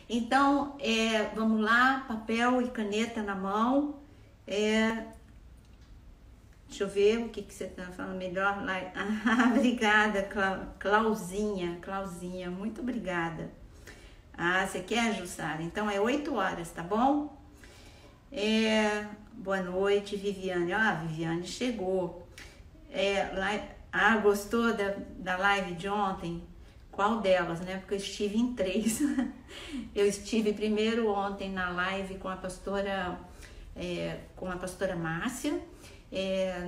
Então, vamos lá, papel e caneta na mão. Deixa eu ver o que você está falando melhor. Obrigada, Clauzinha, muito obrigada. Você quer, Jussara? Então é 8 horas, tá bom? Boa noite, Viviane. Viviane chegou. Gostou da live de ontem? Qual delas, né? Porque eu estive em 3. Eu estive primeiro ontem na live com a pastora Márcia.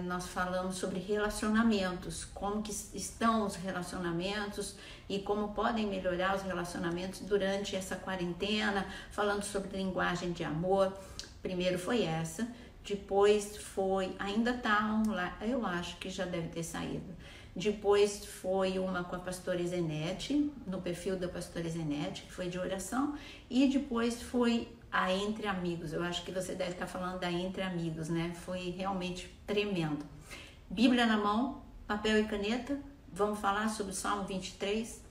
Nós falamos sobre relacionamentos, como que estão os relacionamentos e como podem melhorar os relacionamentos durante essa quarentena, falando sobre linguagem de amor. Primeiro foi essa, depois foi, ainda tá online, eu acho que já deve ter saído. Depois foi uma com a pastora Zenete, no perfil da pastora Zenete, que foi de oração, e depois foi a Entre Amigos. Eu acho que você deve estar falando da Entre Amigos, né? Foi realmente tremendo. Bíblia na mão, papel e caneta, vamos falar sobre o Salmo 23.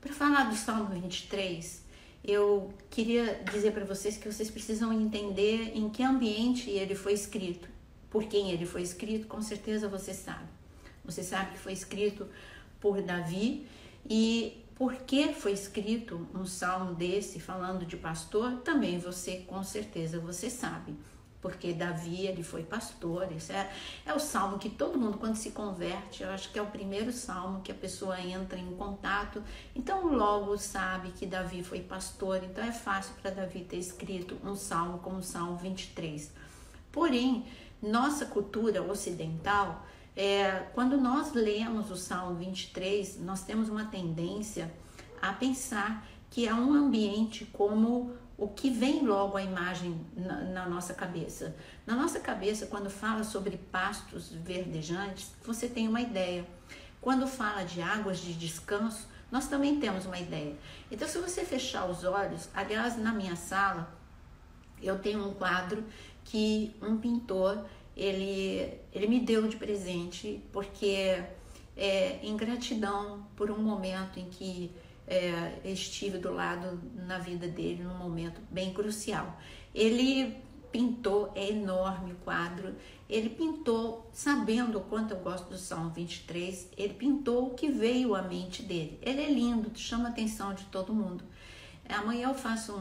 Para falar do Salmo 23, eu queria dizer para vocês que vocês precisam entender em que ambiente ele foi escrito. Por quem ele foi escrito, com certeza você sabe. Você sabe que foi escrito por Davi. E por que foi escrito um salmo desse falando de pastor? Também você, com certeza, você sabe. Porque Davi, ele foi pastor. Esse é o salmo que todo mundo, quando se converte, eu acho que é o primeiro salmo que a pessoa entra em contato. Então, logo sabe que Davi foi pastor. Então, é fácil para Davi ter escrito um salmo como o Salmo 23. Porém, nossa cultura ocidental, quando nós lemos o Salmo 23, nós temos uma tendência a pensar que é um ambiente como o que vem logo a imagem na nossa cabeça. Na nossa cabeça, quando fala sobre pastos verdejantes, você tem uma ideia. Quando fala de águas de descanso, nós também temos uma ideia. Então, se você fechar os olhos, aliás, na minha sala, eu tenho um quadro que um pintor, ele me deu de presente, porque em gratidão por um momento em que estive do lado na vida dele, num momento bem crucial. Ele pintou, é enorme o quadro, ele pintou, sabendo o quanto eu gosto do Salmo 23, ele pintou o que veio à mente dele. Ele é lindo, chama a atenção de todo mundo. Amanhã eu faço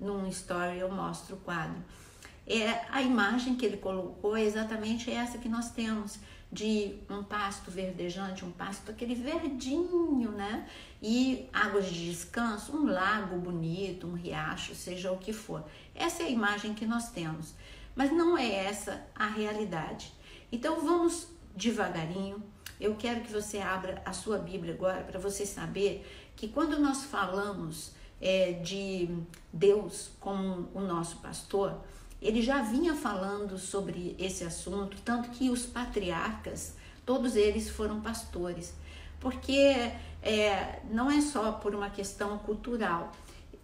num story, eu mostro o quadro. A imagem que ele colocou é exatamente essa que nós temos, de um pasto verdejante, um pasto aquele verdinho, né? E águas de descanso, um lago bonito, um riacho, seja o que for. Essa é a imagem que nós temos, mas não é essa a realidade. Então vamos devagarinho. Eu quero que você abra a sua Bíblia agora para você saber que quando nós falamos de Deus como o nosso pastor, ele já vinha falando sobre esse assunto, tanto que os patriarcas, todos eles foram pastores, porque não é só por uma questão cultural.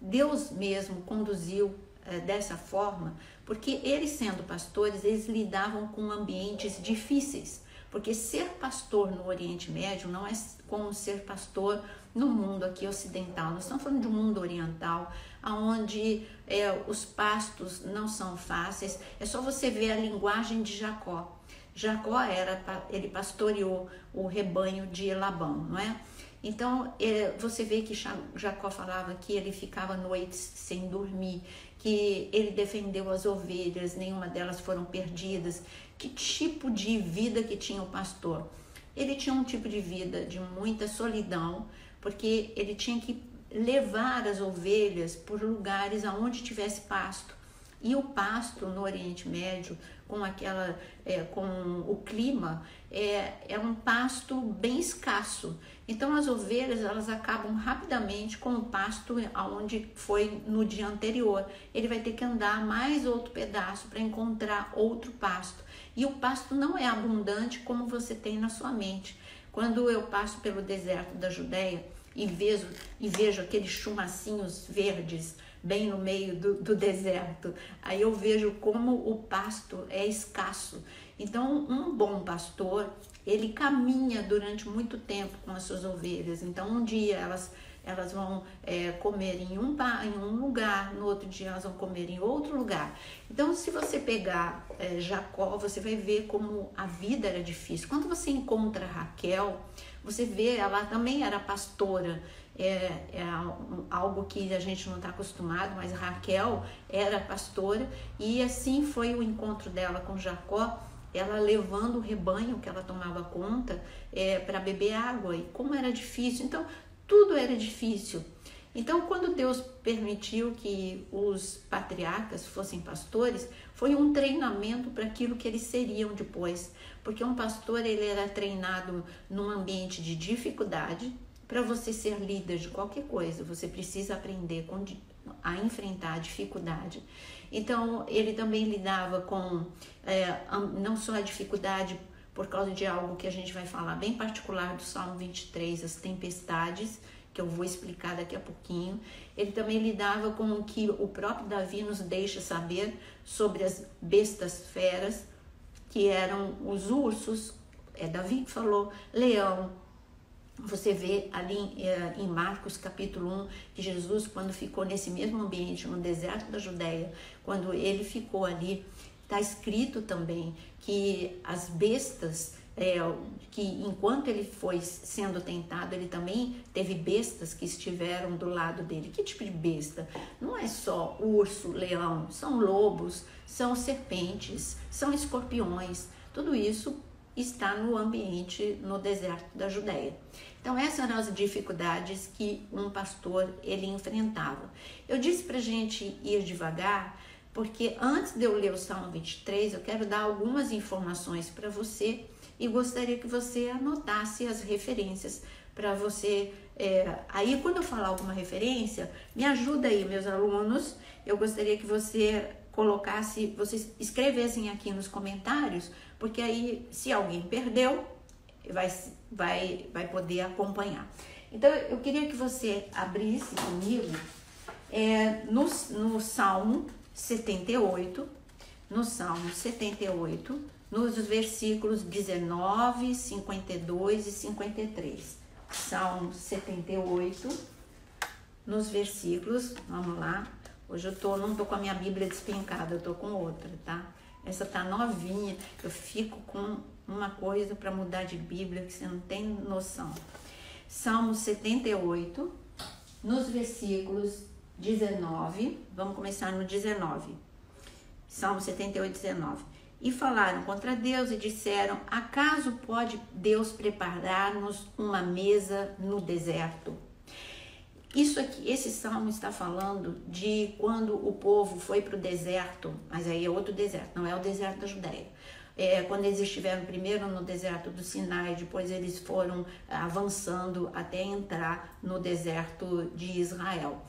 Deus mesmo conduziu dessa forma, porque eles sendo pastores, eles lidavam com ambientes difíceis, porque ser pastor no Oriente Médio não é como ser pastor no mundo aqui ocidental. Nós estamos falando de um mundo oriental, onde os pastos não são fáceis. É só você ver a linguagem de Jacó. Jacó ele pastoreou o rebanho de Labão, não é? Então, você vê que Jacó falava que ele ficava noites sem dormir, que ele defendeu as ovelhas, nenhuma delas foram perdidas. Que tipo de vida que tinha o pastor? Ele tinha um tipo de vida de muita solidão, porque ele tinha que levar as ovelhas por lugares aonde tivesse pasto. E o pasto no Oriente Médio, com o clima, é um pasto bem escasso. Então as ovelhas, elas acabam rapidamente com o pasto aonde foi no dia anterior. Ele vai ter que andar mais outro pedaço para encontrar outro pasto. E o pasto não é abundante como você tem na sua mente. Quando eu passo pelo deserto da Judéia e vejo aqueles chumacinhos verdes bem no meio do deserto, aí eu vejo como o pasto é escasso. Então, um bom pastor, ele caminha durante muito tempo com as suas ovelhas. Então, um dia elas vão comer em um lugar, no outro dia elas vão comer em outro lugar. Então, se você pegar Jacó, você vai ver como a vida era difícil. Quando você encontra Raquel, você vê, ela também era pastora, algo que a gente não está acostumado, mas Raquel era pastora, e assim foi o encontro dela com Jacó, ela levando o rebanho que ela tomava conta para beber água, e como era difícil. Então, tudo era difícil. Então, quando Deus permitiu que os patriarcas fossem pastores, foi um treinamento para aquilo que eles seriam depois. Porque um pastor, ele era treinado num ambiente de dificuldade. Para você ser líder de qualquer coisa, você precisa aprender a enfrentar a dificuldade. Então, ele também lidava com não só a dificuldade por causa de algo que a gente vai falar bem particular do Salmo 23, as tempestades, que eu vou explicar daqui a pouquinho. Ele também lidava com o que o próprio Davi nos deixa saber sobre as bestas feras, que eram os ursos, Davi que falou, leão. Você vê ali em Marcos capítulo 1, que Jesus, quando ficou nesse mesmo ambiente, no deserto da Judéia, quando ele ficou ali, está escrito também que as bestas, que enquanto ele foi sendo tentado, ele também teve bestas que estiveram do lado dele. Que tipo de besta? Não é só urso, leão, são lobos, são serpentes, são escorpiões, tudo isso está no ambiente, no deserto da Judéia. Então, essas eram as dificuldades que um pastor, ele enfrentava. Eu disse pra gente ir devagar, porque antes de eu ler o Salmo 23, eu quero dar algumas informações para você e gostaria que você anotasse as referências para você. Aí, quando eu falar alguma referência, me ajuda aí, meus alunos. Eu gostaria que você vocês escrevessem aqui nos comentários, porque aí, se alguém perdeu, vai poder acompanhar. Então, eu queria que você abrisse comigo no Salmo 78, nos versículos 19, 52 e 53. Salmo 78, nos versículos, vamos lá. Hoje eu não tô com a minha Bíblia despencada, eu tô com outra, tá? Essa tá novinha, eu fico com uma coisa para mudar de Bíblia que você não tem noção. Salmo 78, nos versículos 19, vamos começar no 19. Salmo 78, 19. E falaram contra Deus e disseram: acaso pode Deus preparar-nos uma mesa no deserto? Isso aqui, esse salmo está falando de quando o povo foi para o deserto, mas aí é outro deserto, não é o deserto da Judéia. Quando eles estiveram primeiro no deserto do Sinai, depois eles foram avançando até entrar no deserto de Israel.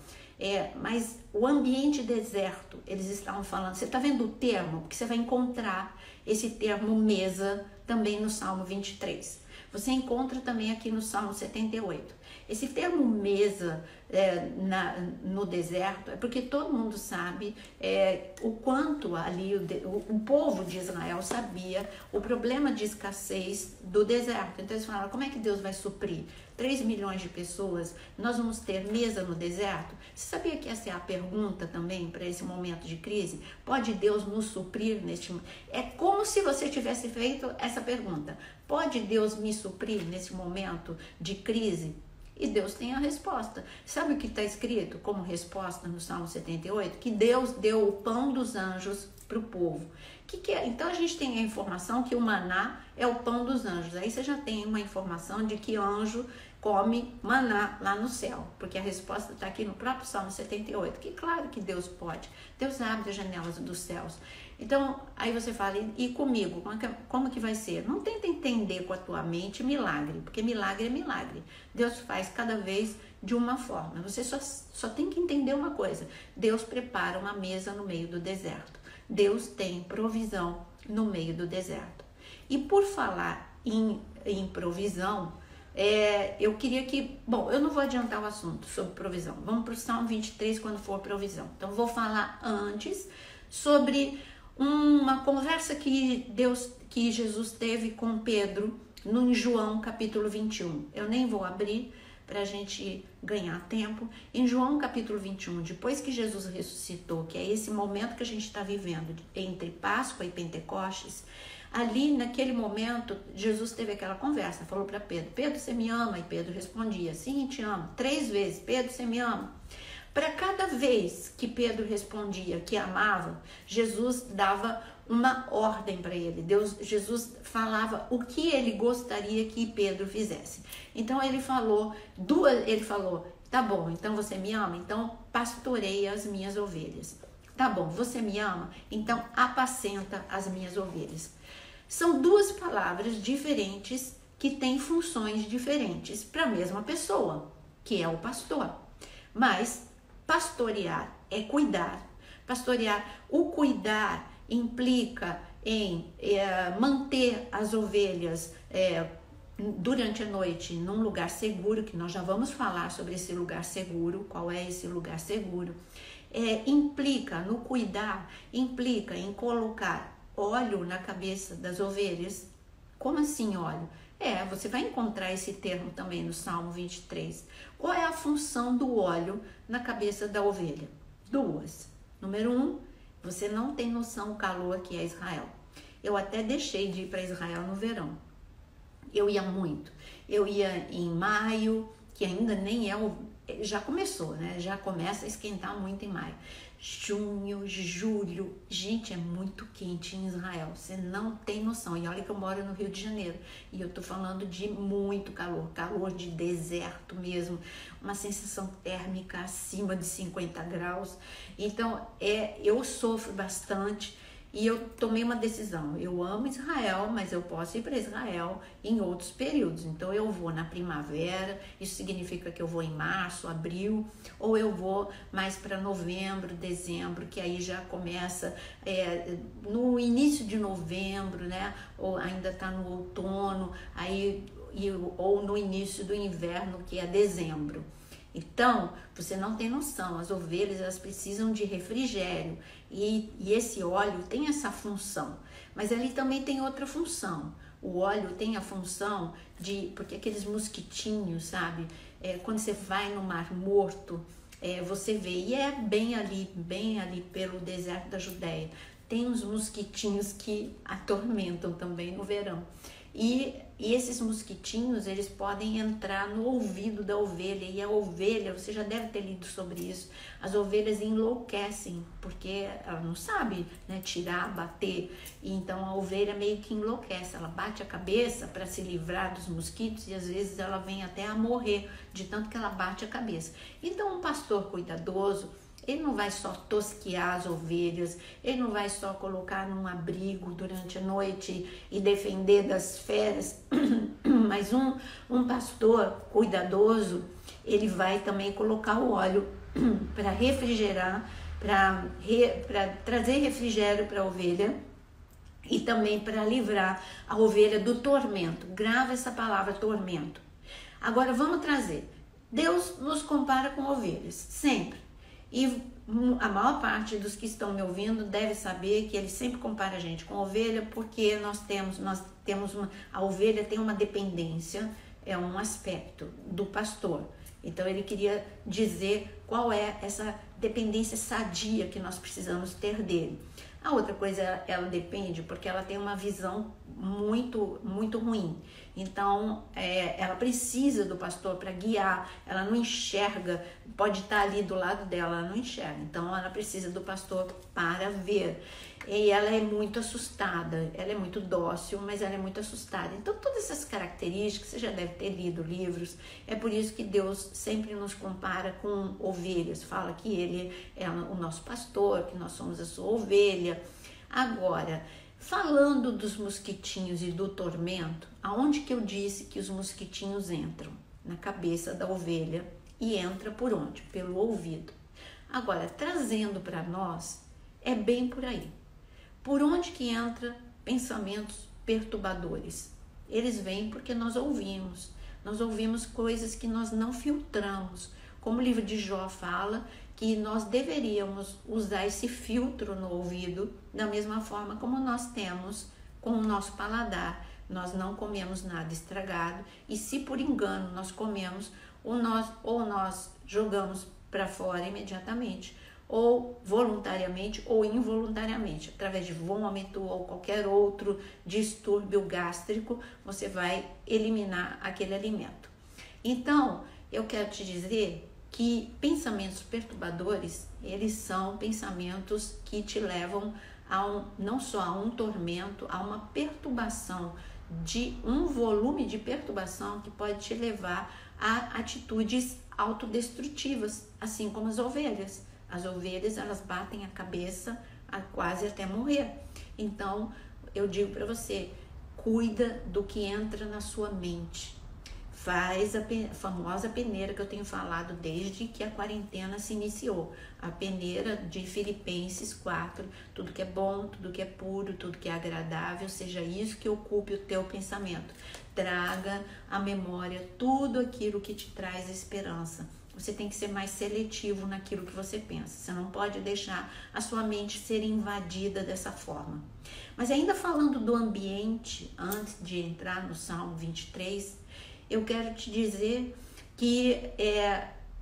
Mas o ambiente deserto, eles estavam falando, você está vendo o termo? Porque você vai encontrar esse termo mesa também no Salmo 23. Você encontra também aqui no Salmo 78. Esse termo mesa no deserto é porque todo mundo sabe o quanto ali o povo de Israel sabia o problema de escassez do deserto. Então eles falaram, como é que Deus vai suprir 3 milhões de pessoas? Nós vamos ter mesa no deserto? Você sabia que essa é a pergunta também para esse momento de crise? Pode Deus nos suprir neste momento? É como se você tivesse feito essa pergunta. Pode Deus me suprir nesse momento de crise? E Deus tem a resposta. Sabe o que está escrito como resposta no Salmo 78? Que Deus deu o pão dos anjos para o povo. Que é? Então a gente tem a informação que o maná é o pão dos anjos. Aí você já tem uma informação de que anjo come maná lá no céu, porque a resposta está aqui no próprio Salmo 78, que claro que Deus pode. Deus abre as janelas dos céus. Então, aí você fala, e comigo, como que vai ser? Não tenta entender com a tua mente milagre, porque milagre é milagre. Deus faz cada vez de uma forma. Você só tem que entender uma coisa. Deus prepara uma mesa no meio do deserto. Deus tem provisão no meio do deserto. E por falar em provisão, eu queria que... Bom, eu não vou adiantar o assunto sobre provisão. Vamos para o Salmo 23 quando for provisão. Então, vou falar antes sobre uma conversa que Jesus teve com Pedro no João capítulo 21. Eu nem vou abrir para a gente ganhar tempo. Em João capítulo 21, depois que Jesus ressuscitou, que é esse momento que a gente está vivendo entre Páscoa e Pentecostes, ali naquele momento, Jesus teve aquela conversa, falou para Pedro: Pedro, você me ama? E Pedro respondia: sim, te amo. 3 vezes: Pedro, você me ama? Para cada vez que Pedro respondia que amava, Jesus dava uma ordem para ele. Jesus falava o que ele gostaria que Pedro fizesse. Então ele falou, tá bom, então você me ama? Então pastoreia as minhas ovelhas. Tá bom, você me ama? Então apacenta as minhas ovelhas. São 2 palavras diferentes que têm funções diferentes para a mesma pessoa, que é o pastor. Mas pastorear é cuidar. O cuidar implica em manter as ovelhas durante a noite num lugar seguro, que nós já vamos falar sobre esse lugar seguro, qual é esse lugar seguro. Implica no cuidar, implica em colocar óleo na cabeça das ovelhas. Como assim óleo? Você vai encontrar esse termo também no Salmo 23. Qual é a função do óleo na cabeça da ovelha? 2. Número 1, você não tem noção do calor que é Israel. Eu até deixei de ir para Israel no verão. Eu ia muito. Eu ia em maio, que ainda nem já começou, né? Já começa a esquentar muito em maio. Junho, julho, gente, é muito quente em Israel, você não tem noção. E olha que eu moro no Rio de Janeiro e eu tô falando de muito calor de deserto mesmo, uma sensação térmica acima de 50 graus. Então, eu sofro bastante. E eu tomei uma decisão: eu amo Israel, mas eu posso ir para Israel em outros períodos. Então eu vou na primavera, isso significa que eu vou em março, abril, ou eu vou mais para novembro, dezembro, que aí já começa no início de novembro, né? Ou ainda está no outono, ou no início do inverno, que é dezembro. Então, você não tem noção, as ovelhas elas precisam de refrigério e esse óleo tem essa função, mas ele também tem outra função. O óleo tem a função porque aqueles mosquitinhos, sabe? Quando você vai no Mar Morto, você vê, e é bem ali pelo deserto da Judéia, tem uns mosquitinhos que atormentam também no verão. E esses mosquitinhos, eles podem entrar no ouvido da ovelha, e a ovelha, você já deve ter lido sobre isso, as ovelhas enlouquecem, porque ela não sabe, né, tirar, bater, e então a ovelha meio que enlouquece, ela bate a cabeça para se livrar dos mosquitos e às vezes ela vem até a morrer de tanto que ela bate a cabeça. Então um pastor cuidadoso, ele não vai só tosquiar as ovelhas, ele não vai só colocar num abrigo durante a noite e defender das feras, mas um pastor cuidadoso, ele vai também colocar o óleo para refrigerar, para trazer refrigério para a ovelha e também para livrar a ovelha do tormento. Grava essa palavra, tormento. Agora vamos trazer. Deus nos compara com ovelhas, sempre. E a maior parte dos que estão me ouvindo deve saber que ele sempre compara a gente com ovelha, porque nós temos a ovelha tem uma dependência, é um aspecto do pastor. Então ele queria dizer qual é essa dependência sadia que nós precisamos ter dele. A outra coisa, ela depende porque ela tem uma visão muito, muito ruim. Então, ela precisa do pastor para guiar, ela não enxerga, pode estar ali do lado dela, ela não enxerga. Então, ela precisa do pastor para ver. E ela é muito assustada, ela é muito dócil, mas ela é muito assustada. Então, todas essas características, você já deve ter lido livros, é por isso que Deus sempre nos compara com ovelhas. Fala que ele é o nosso pastor, que nós somos a sua ovelha. Agora, falando dos mosquitinhos e do tormento, aonde que eu disse que os mosquitinhos entram? Na cabeça da ovelha. E entra por onde? Pelo ouvido. Agora, trazendo para nós, é bem por aí. Por onde que entra pensamentos perturbadores? Eles vêm porque nós ouvimos coisas que nós não filtramos. Como o livro de Jó fala, que nós deveríamos usar esse filtro no ouvido da mesma forma como nós temos com o nosso paladar. Nós não comemos nada estragado e se por engano nós comemos nós jogamos para fora imediatamente, ou voluntariamente ou involuntariamente, através de vômito ou qualquer outro distúrbio gástrico, você vai eliminar aquele alimento. Então, eu quero te dizer que pensamentos perturbadores, eles são pensamentos que te levam não só a um tormento, a uma perturbação, de um volume de perturbação que pode te levar a atitudes autodestrutivas, assim como as ovelhas. As ovelhas, elas batem a cabeça quase até morrer. Então, eu digo para você, cuida do que entra na sua mente. Faz a famosa peneira que eu tenho falado desde que a quarentena se iniciou. A peneira de Filipenses 4, tudo que é bom, tudo que é puro, tudo que é agradável, seja isso que ocupe o teu pensamento. Traga à memória tudo aquilo que te traz esperança. Você tem que ser mais seletivo naquilo que você pensa. Você não pode deixar a sua mente ser invadida dessa forma. Mas ainda falando do ambiente, antes de entrar no Salmo 23, eu quero te dizer que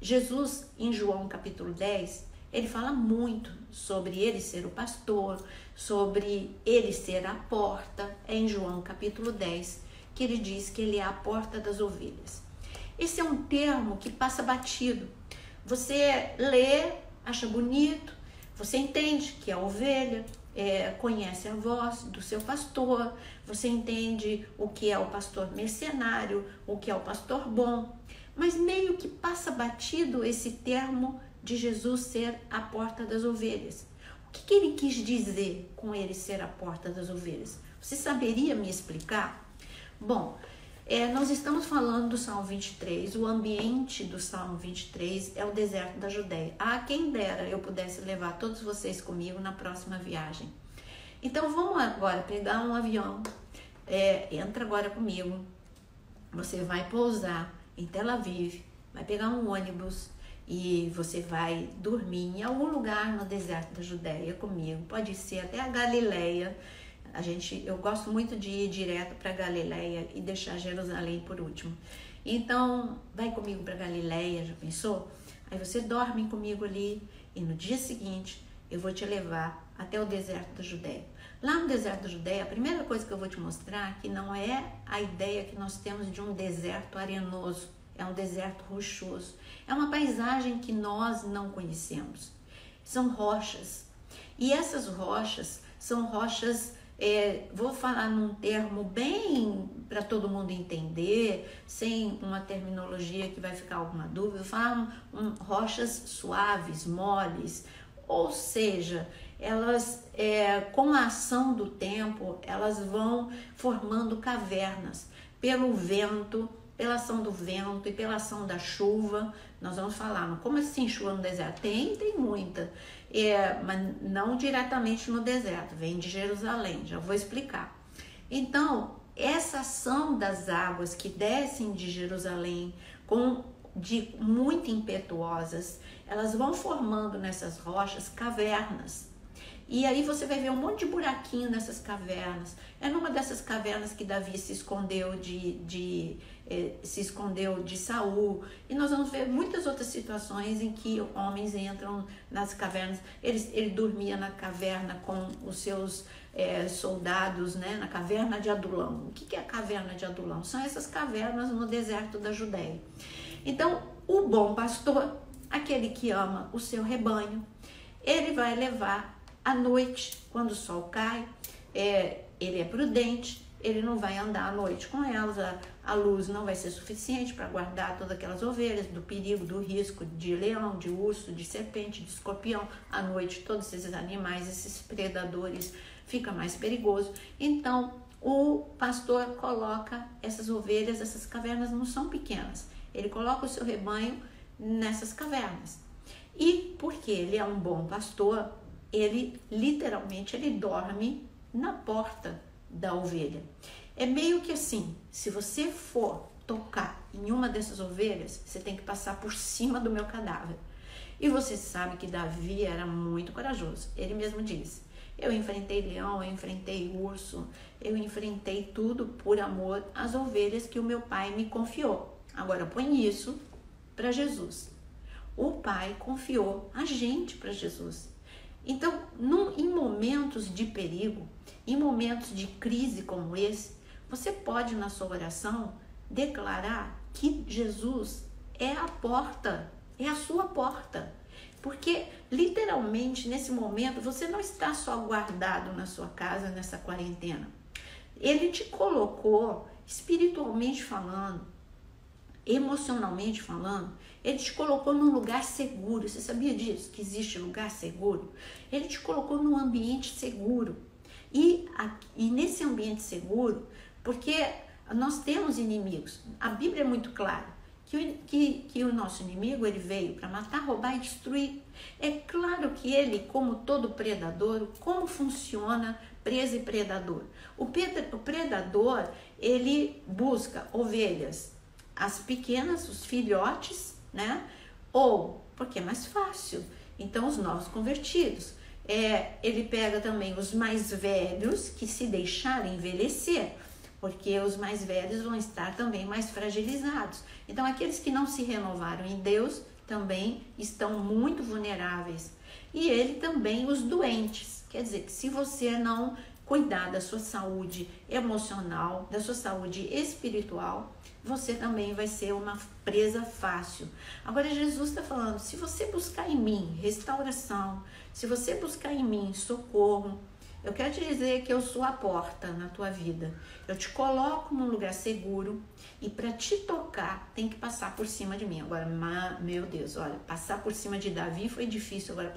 Jesus, em João capítulo 10, ele fala muito sobre ele ser o pastor, sobre ele ser a porta. É em João capítulo 10 que ele diz que ele é a porta das ovelhas. Esse é um termo que passa batido. Você lê, acha bonito, você entende que é ovelha, conhece a voz do seu pastor, você entende o que é o pastor mercenário, o que é o pastor bom, mas meio que passa batido esse termo de Jesus ser a porta das ovelhas. O que ele quis dizer com ele ser a porta das ovelhas? Você saberia me explicar? Bom, nós estamos falando do Salmo 23, o ambiente do Salmo 23 é o deserto da Judéia. Quem dera eu pudesse levar todos vocês comigo na próxima viagem. Então vamos agora pegar um avião, entra agora comigo, você vai pousar em Tel Aviv, vai pegar um ônibus e você vai dormir em algum lugar no deserto da Judéia comigo, pode ser até a Galileia. Eu gosto muito de ir direto para Galileia e deixar Jerusalém por último. Então, vai comigo para Galileia, já pensou? Aí você dorme comigo ali e no dia seguinte eu vou te levar até o deserto da Judéia. Lá no deserto da Judéia, a primeira coisa que eu vou te mostrar é que não é a ideia que nós temos de um deserto arenoso, é um deserto rochoso. É uma paisagem que nós não conhecemos. São rochas. E essas rochas são rochas... vou falar num termo bem para todo mundo entender, sem uma terminologia que vai ficar alguma dúvida. Vou falar rochas suaves, moles, ou seja, elas com a ação do tempo, elas vão formando cavernas pelo vento, pela ação do vento e pela ação da chuva. Nós vamos falar, como assim chuva no deserto? Tem muita. Mas não diretamente no deserto, vem de Jerusalém, já vou explicar. Então, essa ação das águas que descem de Jerusalém, muito impetuosas, elas vão formando nessas rochas cavernas. E aí você vai ver um monte de buraquinho nessas cavernas. É numa dessas cavernas que Davi se escondeu de Saul. E nós vamos ver muitas outras situações em que homens entram nas cavernas. Ele dormia na caverna com os seus soldados, né? Na caverna de Adulão. O que é a caverna de Adulão? São essas cavernas no deserto da Judéia. Então, o bom pastor, aquele que ama o seu rebanho, ele vai levar à noite, quando o sol cai, ele é prudente, ele não vai andar à noite com elas, a luz não vai ser suficiente para guardar todas aquelas ovelhas do perigo, do risco de leão, de urso, de serpente, de escorpião. À noite, todos esses animais, esses predadores, fica mais perigoso. Então, o pastor coloca essas ovelhas, essas cavernas não são pequenas, ele coloca o seu rebanho nessas cavernas. E porque ele é um bom pastor, ele literalmente dorme na porta da ovelha. É meio que assim, se você for tocar em uma dessas ovelhas, você tem que passar por cima do meu cadáver. E você sabe que Davi era muito corajoso. Ele mesmo diz, eu enfrentei leão, eu enfrentei urso, eu enfrentei tudo por amor às ovelhas que o meu pai me confiou. Agora põe isso para Jesus. O Pai confiou a gente para Jesus. Então, em momentos de perigo, em momentos de crise como esse, você pode, na sua oração, declarar que Jesus é a porta, é a sua porta. Porque, literalmente, nesse momento, você não está só guardado na sua casa, nessa quarentena. Ele te colocou, espiritualmente falando, emocionalmente falando, ele te colocou num lugar seguro. Você sabia disso? Que existe lugar seguro? Ele te colocou num ambiente seguro. E nesse ambiente seguro, porque nós temos inimigos. A Bíblia é muito clara que o nosso inimigo ele veio para matar, roubar e destruir. É claro que ele, como todo predador, como funciona presa e predador? O predador, ele busca ovelhas, as pequenas, os filhotes, né? Ou, porque é mais fácil, então os novos convertidos. Ele pega também os mais velhos que se deixarem envelhecer, porque os mais velhos vão estar também mais fragilizados. Então, aqueles que não se renovaram em Deus também estão muito vulneráveis. E ele também, os doentes. Quer dizer, que se você não cuidar da sua saúde emocional, da sua saúde espiritual, você também vai ser uma presa fácil. Agora, Jesus está falando, se você buscar em mim restauração, se você buscar em mim socorro, eu quero te dizer que eu sou a porta na tua vida. Eu te coloco num lugar seguro e para te tocar tem que passar por cima de mim. Agora, meu Deus, olha, passar por cima de Davi foi difícil. Agora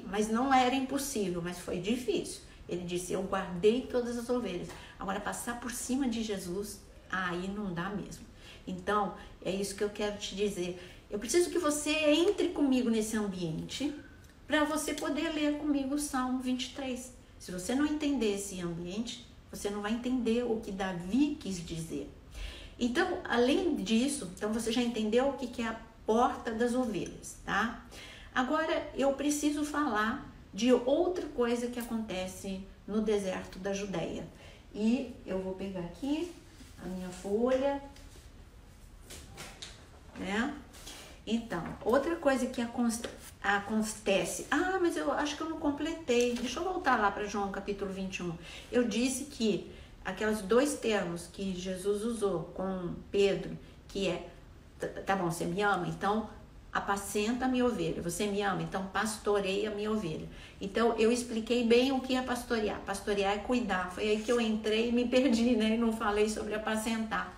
mas não era impossível, mas foi difícil. Ele disse, eu guardei todas as ovelhas. Agora, passar por cima de Jesus, aí não dá mesmo. Então, é isso que eu quero te dizer. Eu preciso que você entre comigo nesse ambiente para você poder ler comigo o Salmo 23. Se você não entender esse ambiente, você não vai entender o que Davi quis dizer. Então, além disso, então você já entendeu o que é a porta das ovelhas, tá? Agora, eu preciso falar de outra coisa que acontece no deserto da Judéia. E eu vou pegar aqui a minha folha, né? Então, outra coisa que acontece. Mas eu acho que eu não completei. Deixa eu voltar lá para João capítulo 21. Eu disse que aqueles dois termos que Jesus usou com Pedro, que é, tá bom, você me ama, então apacenta a minha ovelha. Você me ama, então pastoreia a minha ovelha. Então eu expliquei bem o que é pastorear. Pastorear é cuidar. Foi aí que eu entrei e me perdi, né? E não falei sobre apacentar.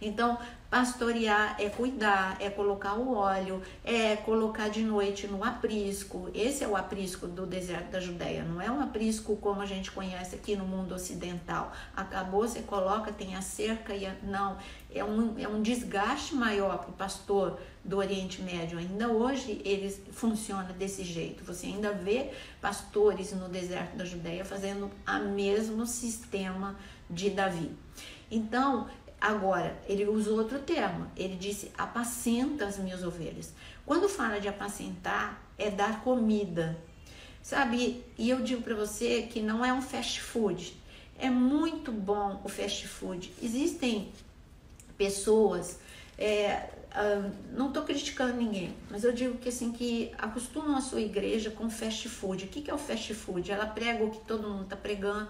Então, pastorear é cuidar, é colocar o óleo, é colocar de noite no aprisco. Esse é o aprisco do deserto da Judéia, não é um aprisco como a gente conhece aqui no mundo ocidental. Acabou, você coloca, tem a cerca, não. É um desgaste maior para o pastor do Oriente Médio. Ainda hoje ele funciona desse jeito. Você ainda vê pastores no deserto da Judéia fazendo o mesmo sistema de Davi. Então, agora, ele usou outro termo, ele disse, apacenta as minhas ovelhas. Quando fala de apacentar, é dar comida, sabe? E eu digo para você que não é um fast food, é muito bom o fast food. Existem pessoas, não estou criticando ninguém, mas eu digo que assim, que acostumam a sua igreja com fast food. O que é o fast food? Ela prega o que todo mundo está pregando,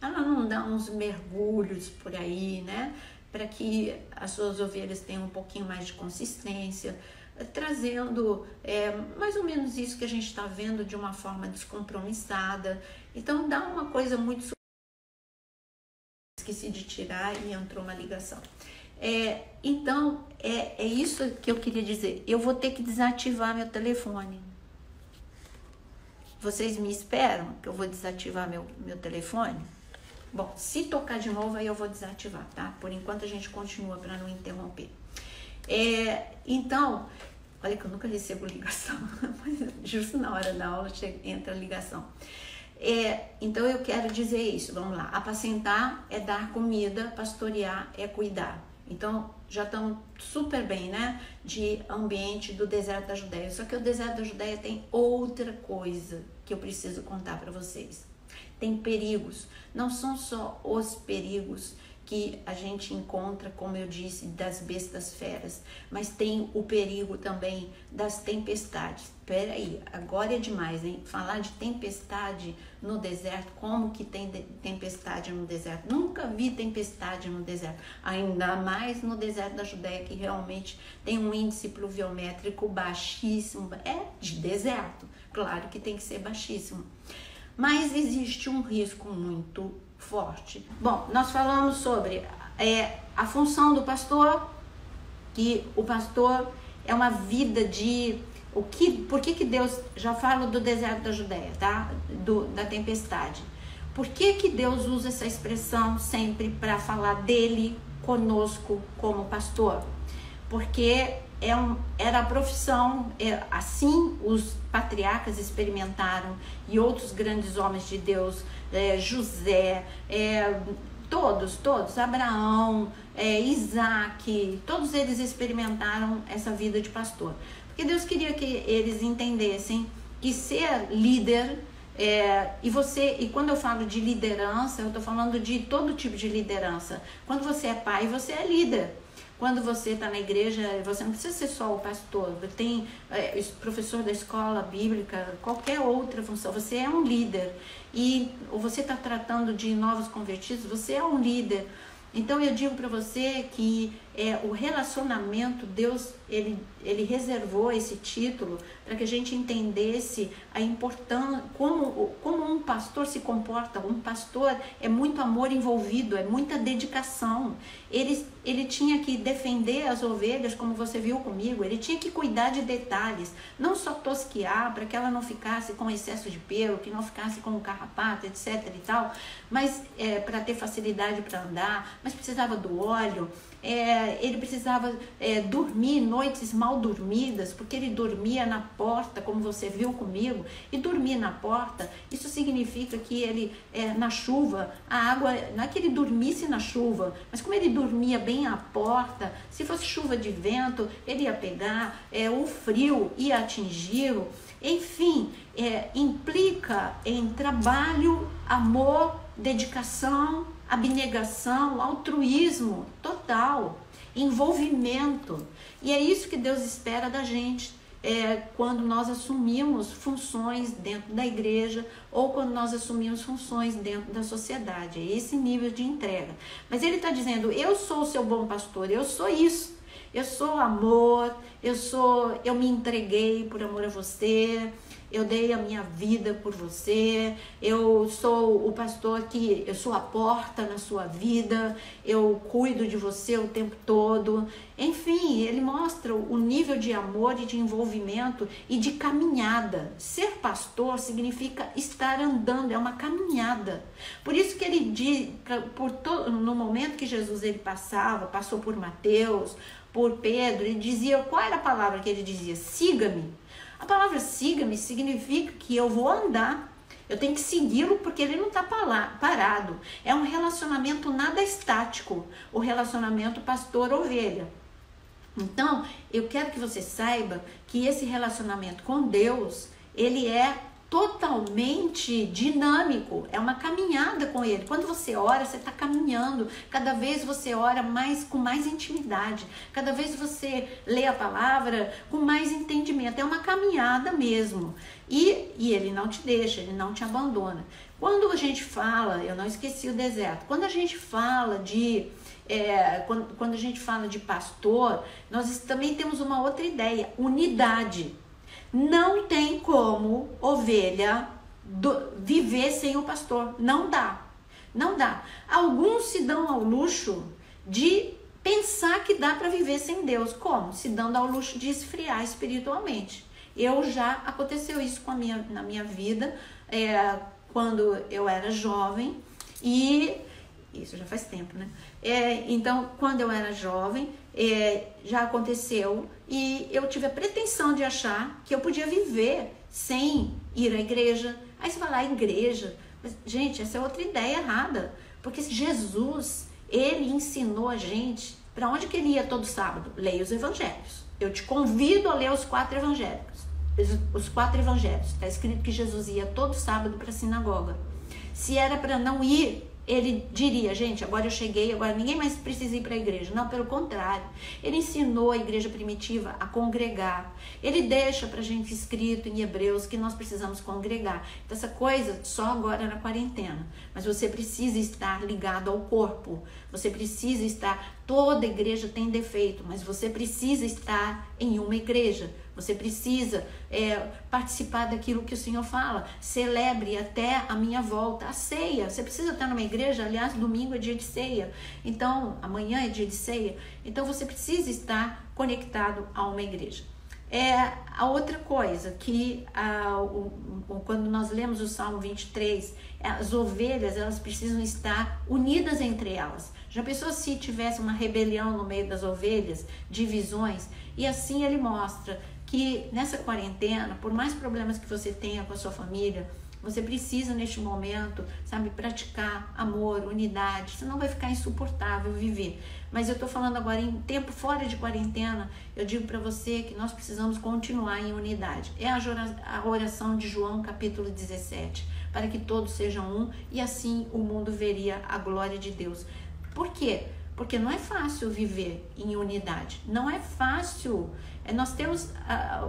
ela não dá uns mergulhos por aí, né? Para que as suas ovelhas tenham um pouquinho mais de consistência, trazendo mais ou menos isso que a gente está vendo de uma forma descompromissada. Então, dá uma coisa muito... Esqueci de tirar e entrou uma ligação. Então, é isso que eu queria dizer. Eu vou ter que desativar meu telefone. Vocês me esperam que eu vou desativar meu telefone? Bom, se tocar de novo, aí eu vou desativar, tá? Por enquanto a gente continua para não interromper. Então, olha que eu nunca recebo ligação, mas justo na hora da aula entra a ligação. Então eu quero dizer isso, vamos lá. Apacentar é dar comida, pastorear é cuidar. Então já estamos super bem, né? De ambiente do deserto da Judéia. Só que o deserto da Judéia tem outra coisa que eu preciso contar para vocês. Tem perigos, não são só os perigos que a gente encontra, como eu disse, das bestas feras, mas tem o perigo também das tempestades. Peraí, agora é demais, hein? Falar de tempestade no deserto, como que tem tempestade no deserto? Nunca vi tempestade no deserto, ainda mais no deserto da Judéia, que realmente tem um índice pluviométrico baixíssimo, é de deserto, claro que tem que ser baixíssimo, mas existe um risco muito forte. Bom, nós falamos sobre a função do pastor, que o pastor é uma vida de... Por que Deus, já falo do deserto da Judéia, tá? Da tempestade. Por que Deus usa essa expressão sempre para falar dele conosco como pastor? Porque era a profissão, assim os patriarcas experimentaram, e outros grandes homens de Deus, José, todos, Abraão, Isaac, todos eles experimentaram essa vida de pastor. Porque Deus queria que eles entendessem que ser líder, e quando eu falo de liderança, eu estou falando de todo tipo de liderança. Quando você é pai, você é líder. Quando você está na igreja, você não precisa ser só o pastor, tem professor da escola bíblica, qualquer outra função, você é um líder. Ou você está tratando de novos convertidos, você é um líder. Então eu digo para você que o relacionamento, Deus ele reservou esse título para que a gente entendesse a importância, como um pastor se comporta. Um pastor é muito amor envolvido, é muita dedicação. Ele tinha que defender as ovelhas, como você viu comigo, ele tinha que cuidar de detalhes, não só tosquiar para que ela não ficasse com excesso de pelo, que não ficasse com carrapato, etc e tal, mas para ter facilidade para andar, mas precisava do óleo. Ele precisava dormir noites mal dormidas, porque ele dormia na porta, como você viu comigo, e dormir na porta, isso significa que ele, na chuva, a água, não é que ele dormisse na chuva, mas como ele dormia bem à porta, se fosse chuva de vento, ele ia pegar, o frio ia atingi-lo, enfim, implica em trabalho, amor, dedicação, abnegação, altruísmo total, envolvimento. E é isso que Deus espera da gente quando nós assumimos funções dentro da igreja ou quando nós assumimos funções dentro da sociedade. É esse nível de entrega. Mas ele está dizendo, eu sou o seu bom pastor, eu sou isso. Eu sou amor, eu me entreguei por amor a você, eu dei a minha vida por você, eu sou o pastor que eu sou a porta na sua vida, eu cuido de você o tempo todo. Enfim, ele mostra o nível de amor e de envolvimento e de caminhada. Ser pastor significa estar andando, é uma caminhada. Por isso que ele diz, no momento que Jesus passou por Mateus, por Pedro, ele dizia, qual era a palavra que ele dizia? Siga-me. A palavra siga-me significa que eu vou andar, eu tenho que segui-lo porque ele não está parado. É um relacionamento nada estático, o relacionamento pastor-ovelha. Então, eu quero que você saiba que esse relacionamento com Deus, ele é totalmente dinâmico, é uma caminhada com ele. Quando você ora, você está caminhando, cada vez você ora com mais intimidade, cada vez você lê a palavra com mais entendimento, é uma caminhada mesmo, e ele não te deixa, ele não te abandona. Quando a gente fala, eu não esqueci o deserto, quando a gente fala quando a gente fala de pastor, nós também temos uma outra ideia, unidade. Não tem como ovelha viver sem o pastor. Não dá. Não dá. Alguns se dão ao luxo de pensar que dá para viver sem Deus. Como? Se dando ao luxo de esfriar espiritualmente. Aconteceu isso na minha vida, quando eu era jovem, e isso já faz tempo, né? Então, quando eu era jovem, já aconteceu, e eu tive a pretensão de achar que eu podia viver sem ir à igreja. Aí você fala, igreja? Mas, gente, essa é outra ideia errada, porque Jesus, ele ensinou a gente para onde que ele ia todo sábado. Leia os evangelhos. Eu te convido a ler os 4 evangelhos. Os 4 evangelhos. Está escrito que Jesus ia todo sábado para a sinagoga. Se era para não ir, ele diria, gente, agora eu cheguei, agora ninguém mais precisa ir para a igreja. Não, pelo contrário. Ele ensinou a igreja primitiva a congregar. Ele deixa para a gente escrito em Hebreus que nós precisamos congregar. Então, essa coisa só agora na quarentena. Mas você precisa estar ligado ao corpo. Você precisa estar... Toda igreja tem defeito, mas você precisa estar em uma igreja. Você precisa participar daquilo que o Senhor fala. Celebre até a minha volta, a ceia. Você precisa estar numa igreja. Aliás, domingo é dia de ceia. Então, amanhã é dia de ceia. Então, você precisa estar conectado a uma igreja. A outra coisa que quando nós lemos o Salmo 23, as ovelhas, elas precisam estar unidas entre elas. Já pensou se tivesse uma rebelião no meio das ovelhas, divisões? E assim ele mostra que nessa quarentena, por mais problemas que você tenha com a sua família, você precisa neste momento, sabe, praticar amor, unidade, senão vai ficar insuportável viver. Mas eu estou falando agora em tempo fora de quarentena, eu digo para você que nós precisamos continuar em unidade. É a oração de João capítulo 17, para que todos sejam um e assim o mundo veria a glória de Deus. Por quê? Porque não é fácil viver em unidade, não é fácil. Nós temos,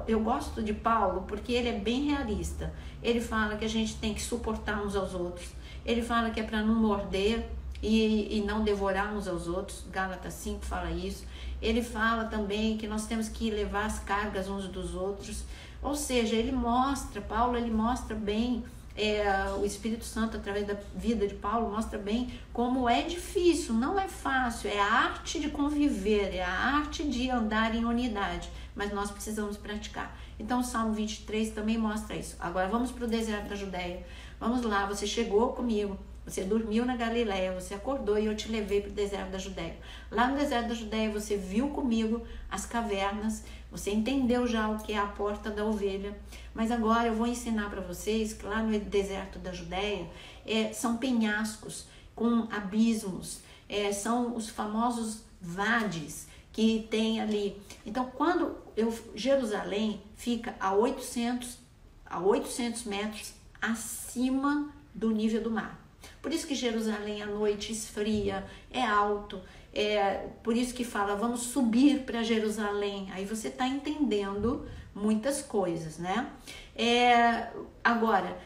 eu gosto de Paulo porque ele é bem realista. Ele fala que a gente tem que suportar uns aos outros. Ele fala que é para não morder e não devorar uns aos outros. Gálatas 5 fala isso. Ele fala também que nós temos que levar as cargas uns dos outros. Ou seja, Paulo mostra bem, o Espírito Santo, através da vida de Paulo, mostra bem como é difícil, não é fácil, é a arte de conviver, é a arte de andar em unidade, mas nós precisamos praticar. Então o Salmo 23 também mostra isso. Agora vamos para o deserto da Judéia. Vamos lá, você chegou comigo, você dormiu na Galileia, você acordou e eu te levei para o deserto da Judéia. Lá no deserto da Judéia você viu comigo as cavernas, você entendeu já o que é a porta da ovelha. Mas agora eu vou ensinar para vocês que lá no deserto da Judéia são penhascos com abismos, são os famosos vades que tem ali. Então, Jerusalém fica a 800 metros acima do nível do mar. Por isso que Jerusalém à noite esfria, é alto, por isso que fala, vamos subir para Jerusalém. Aí você está entendendo muitas coisas, né? Agora,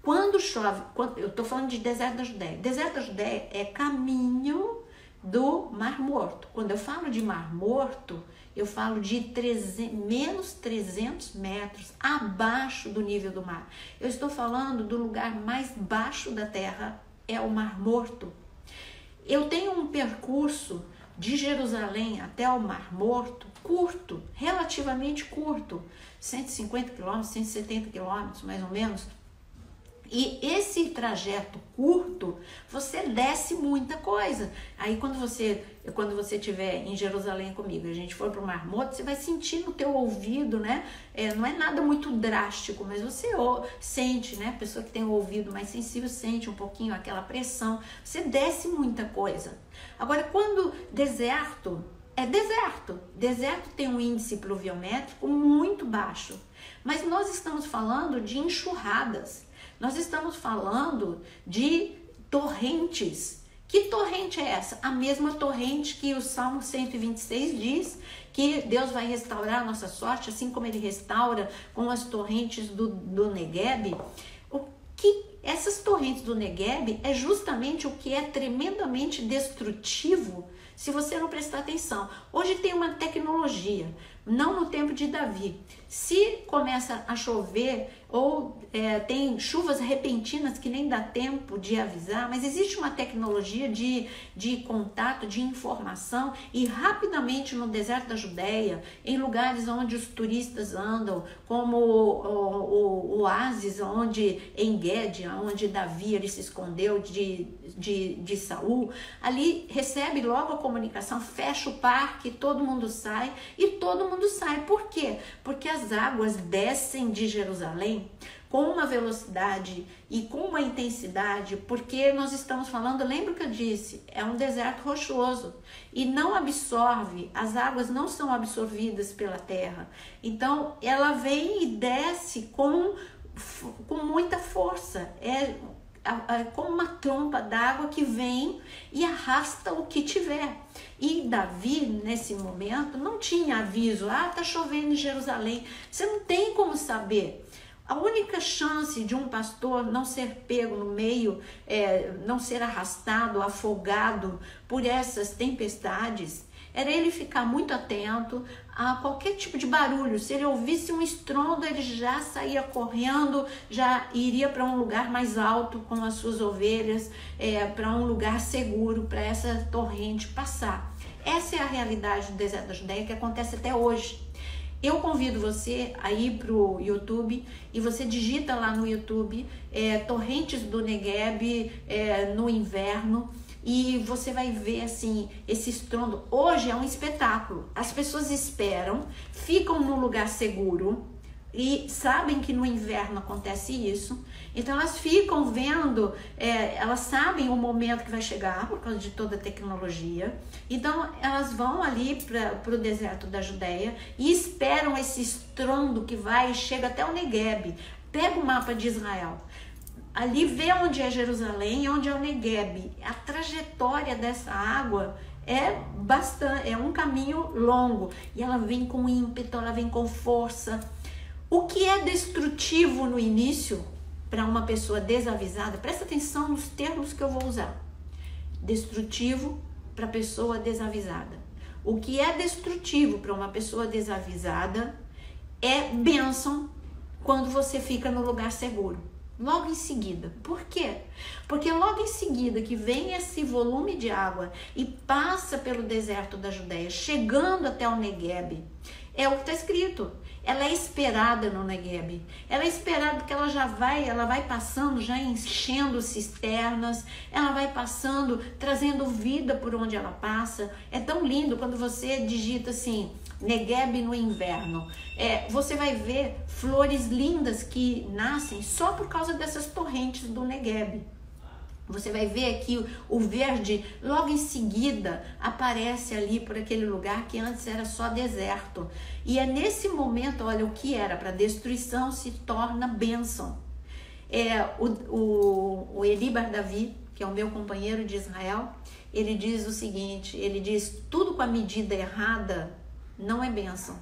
quando chove, eu estou falando de deserto da Judéia. Deserto da Judéia é caminho do Mar Morto. Quando eu falo de Mar Morto, eu falo de menos 300 metros abaixo do nível do mar. Eu estou falando do lugar mais baixo da terra, é o Mar Morto. Eu tenho um percurso de Jerusalém até o Mar Morto curto, relativamente curto, 150 quilômetros, 170 quilômetros mais ou menos. E esse trajeto curto, você desce muita coisa. Aí quando você estiver em Jerusalém comigo, a gente for para o Mar Morto, você vai sentir no teu ouvido, né? Não é nada muito drástico, mas você sente, né? A pessoa que tem o ouvido mais sensível sente um pouquinho aquela pressão. Você desce muita coisa. Agora, quando deserto, deserto tem um índice pluviométrico muito baixo. Mas nós estamos falando de enxurradas. Nós estamos falando de torrentes. Que torrente é essa? A mesma torrente que o Salmo 126 diz que Deus vai restaurar a nossa sorte, assim como Ele restaura com as torrentes do Negueb. Essas torrentes do Negueb é justamente o que é tremendamente destrutivo se você não prestar atenção. Hoje tem uma tecnologia, não no tempo de Davi. Se começa a chover ou tem chuvas repentinas que nem dá tempo de avisar, mas existe uma tecnologia de contato, de informação, e rapidamente no deserto da Judéia, em lugares onde os turistas andam, como o oásis em Guede, onde Davi ele se escondeu de Saul, ali recebe logo a comunicação, fecha o parque, todo mundo sai e todo mundo sai. Por quê? Porque as águas descem de Jerusalém com uma velocidade e com uma intensidade, porque nós estamos falando, lembra que eu disse, é um deserto rochoso e não absorve, as águas não são absorvidas pela terra. Então ela vem e desce com muita força. como uma tromba d'água que vem e arrasta o que tiver. E Davi, nesse momento, não tinha aviso, tá chovendo em Jerusalém. Você não tem como saber. A única chance de um pastor não ser pego no meio, não ser arrastado, afogado por essas tempestades, era ele ficar muito atento a qualquer tipo de barulho. Se ele ouvisse um estrondo, ele já saía correndo, já iria para um lugar mais alto com as suas ovelhas, para um lugar seguro, para essa torrente passar. Essa é a realidade do deserto da Judéia que acontece até hoje. Eu convido você a ir para o YouTube e você digita lá no YouTube torrentes do Negueb no inverno, e você vai ver assim esse estrondo. Hoje é um espetáculo. As pessoas esperam, ficam no lugar seguro e sabem que no inverno acontece isso. Então elas ficam vendo, elas sabem o momento que vai chegar por causa de toda a tecnologia. Então elas vão ali para o deserto da Judéia e esperam esse estrondo que vai e chega até o Negueb. Pega o mapa de Israel. Ali vê onde é Jerusalém e onde é o Negueb. A trajetória dessa água é um caminho longo. E ela vem com ímpeto, ela vem com força. O que é destrutivo no início para uma pessoa desavisada, presta atenção nos termos que eu vou usar. Destrutivo para pessoa desavisada. O que é destrutivo para uma pessoa desavisada é bênção quando você fica no lugar seguro. Logo em seguida. Por quê? Porque logo em seguida que vem esse volume de água e passa pelo deserto da Judéia, chegando até o Negueb, é o que está escrito. Ela é esperada no Negueb. Ela é esperada porque ela vai passando, já enchendo cisternas, ela vai passando, trazendo vida por onde ela passa. É tão lindo quando você digita assim, Negueb no inverno. Você vai ver flores lindas que nascem só por causa dessas torrentes do Negueb. Você vai ver aqui o verde, logo em seguida aparece ali por aquele lugar que antes era só deserto. E é nesse momento, olha, o que era para destruição se torna bênção. O Elibar Davi, que é o meu companheiro de Israel, ele diz o seguinte, ele diz, tudo com a medida errada não é bênção.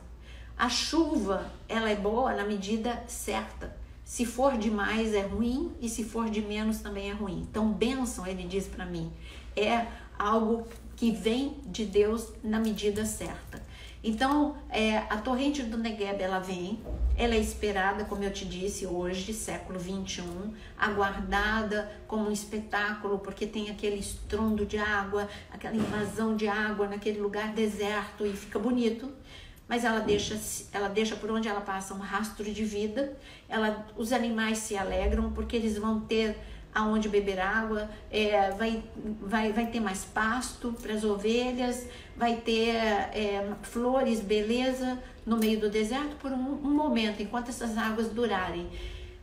A chuva, ela é boa na medida certa. Se for demais é ruim e se for de menos também é ruim. Então, bênção, ele diz para mim, é algo que vem de Deus na medida certa. Então, a torrente do Negueb, ela vem, ela é esperada, como eu te disse, hoje, século 21, aguardada como um espetáculo, porque tem aquele estrondo de água, aquela invasão de água naquele lugar deserto e fica bonito. Mas ela deixa por onde ela passa um rastro de vida. Os animais se alegram porque eles vão ter aonde beber água, vai ter mais pasto para as ovelhas, vai ter flores, beleza no meio do deserto por um momento, enquanto essas águas durarem.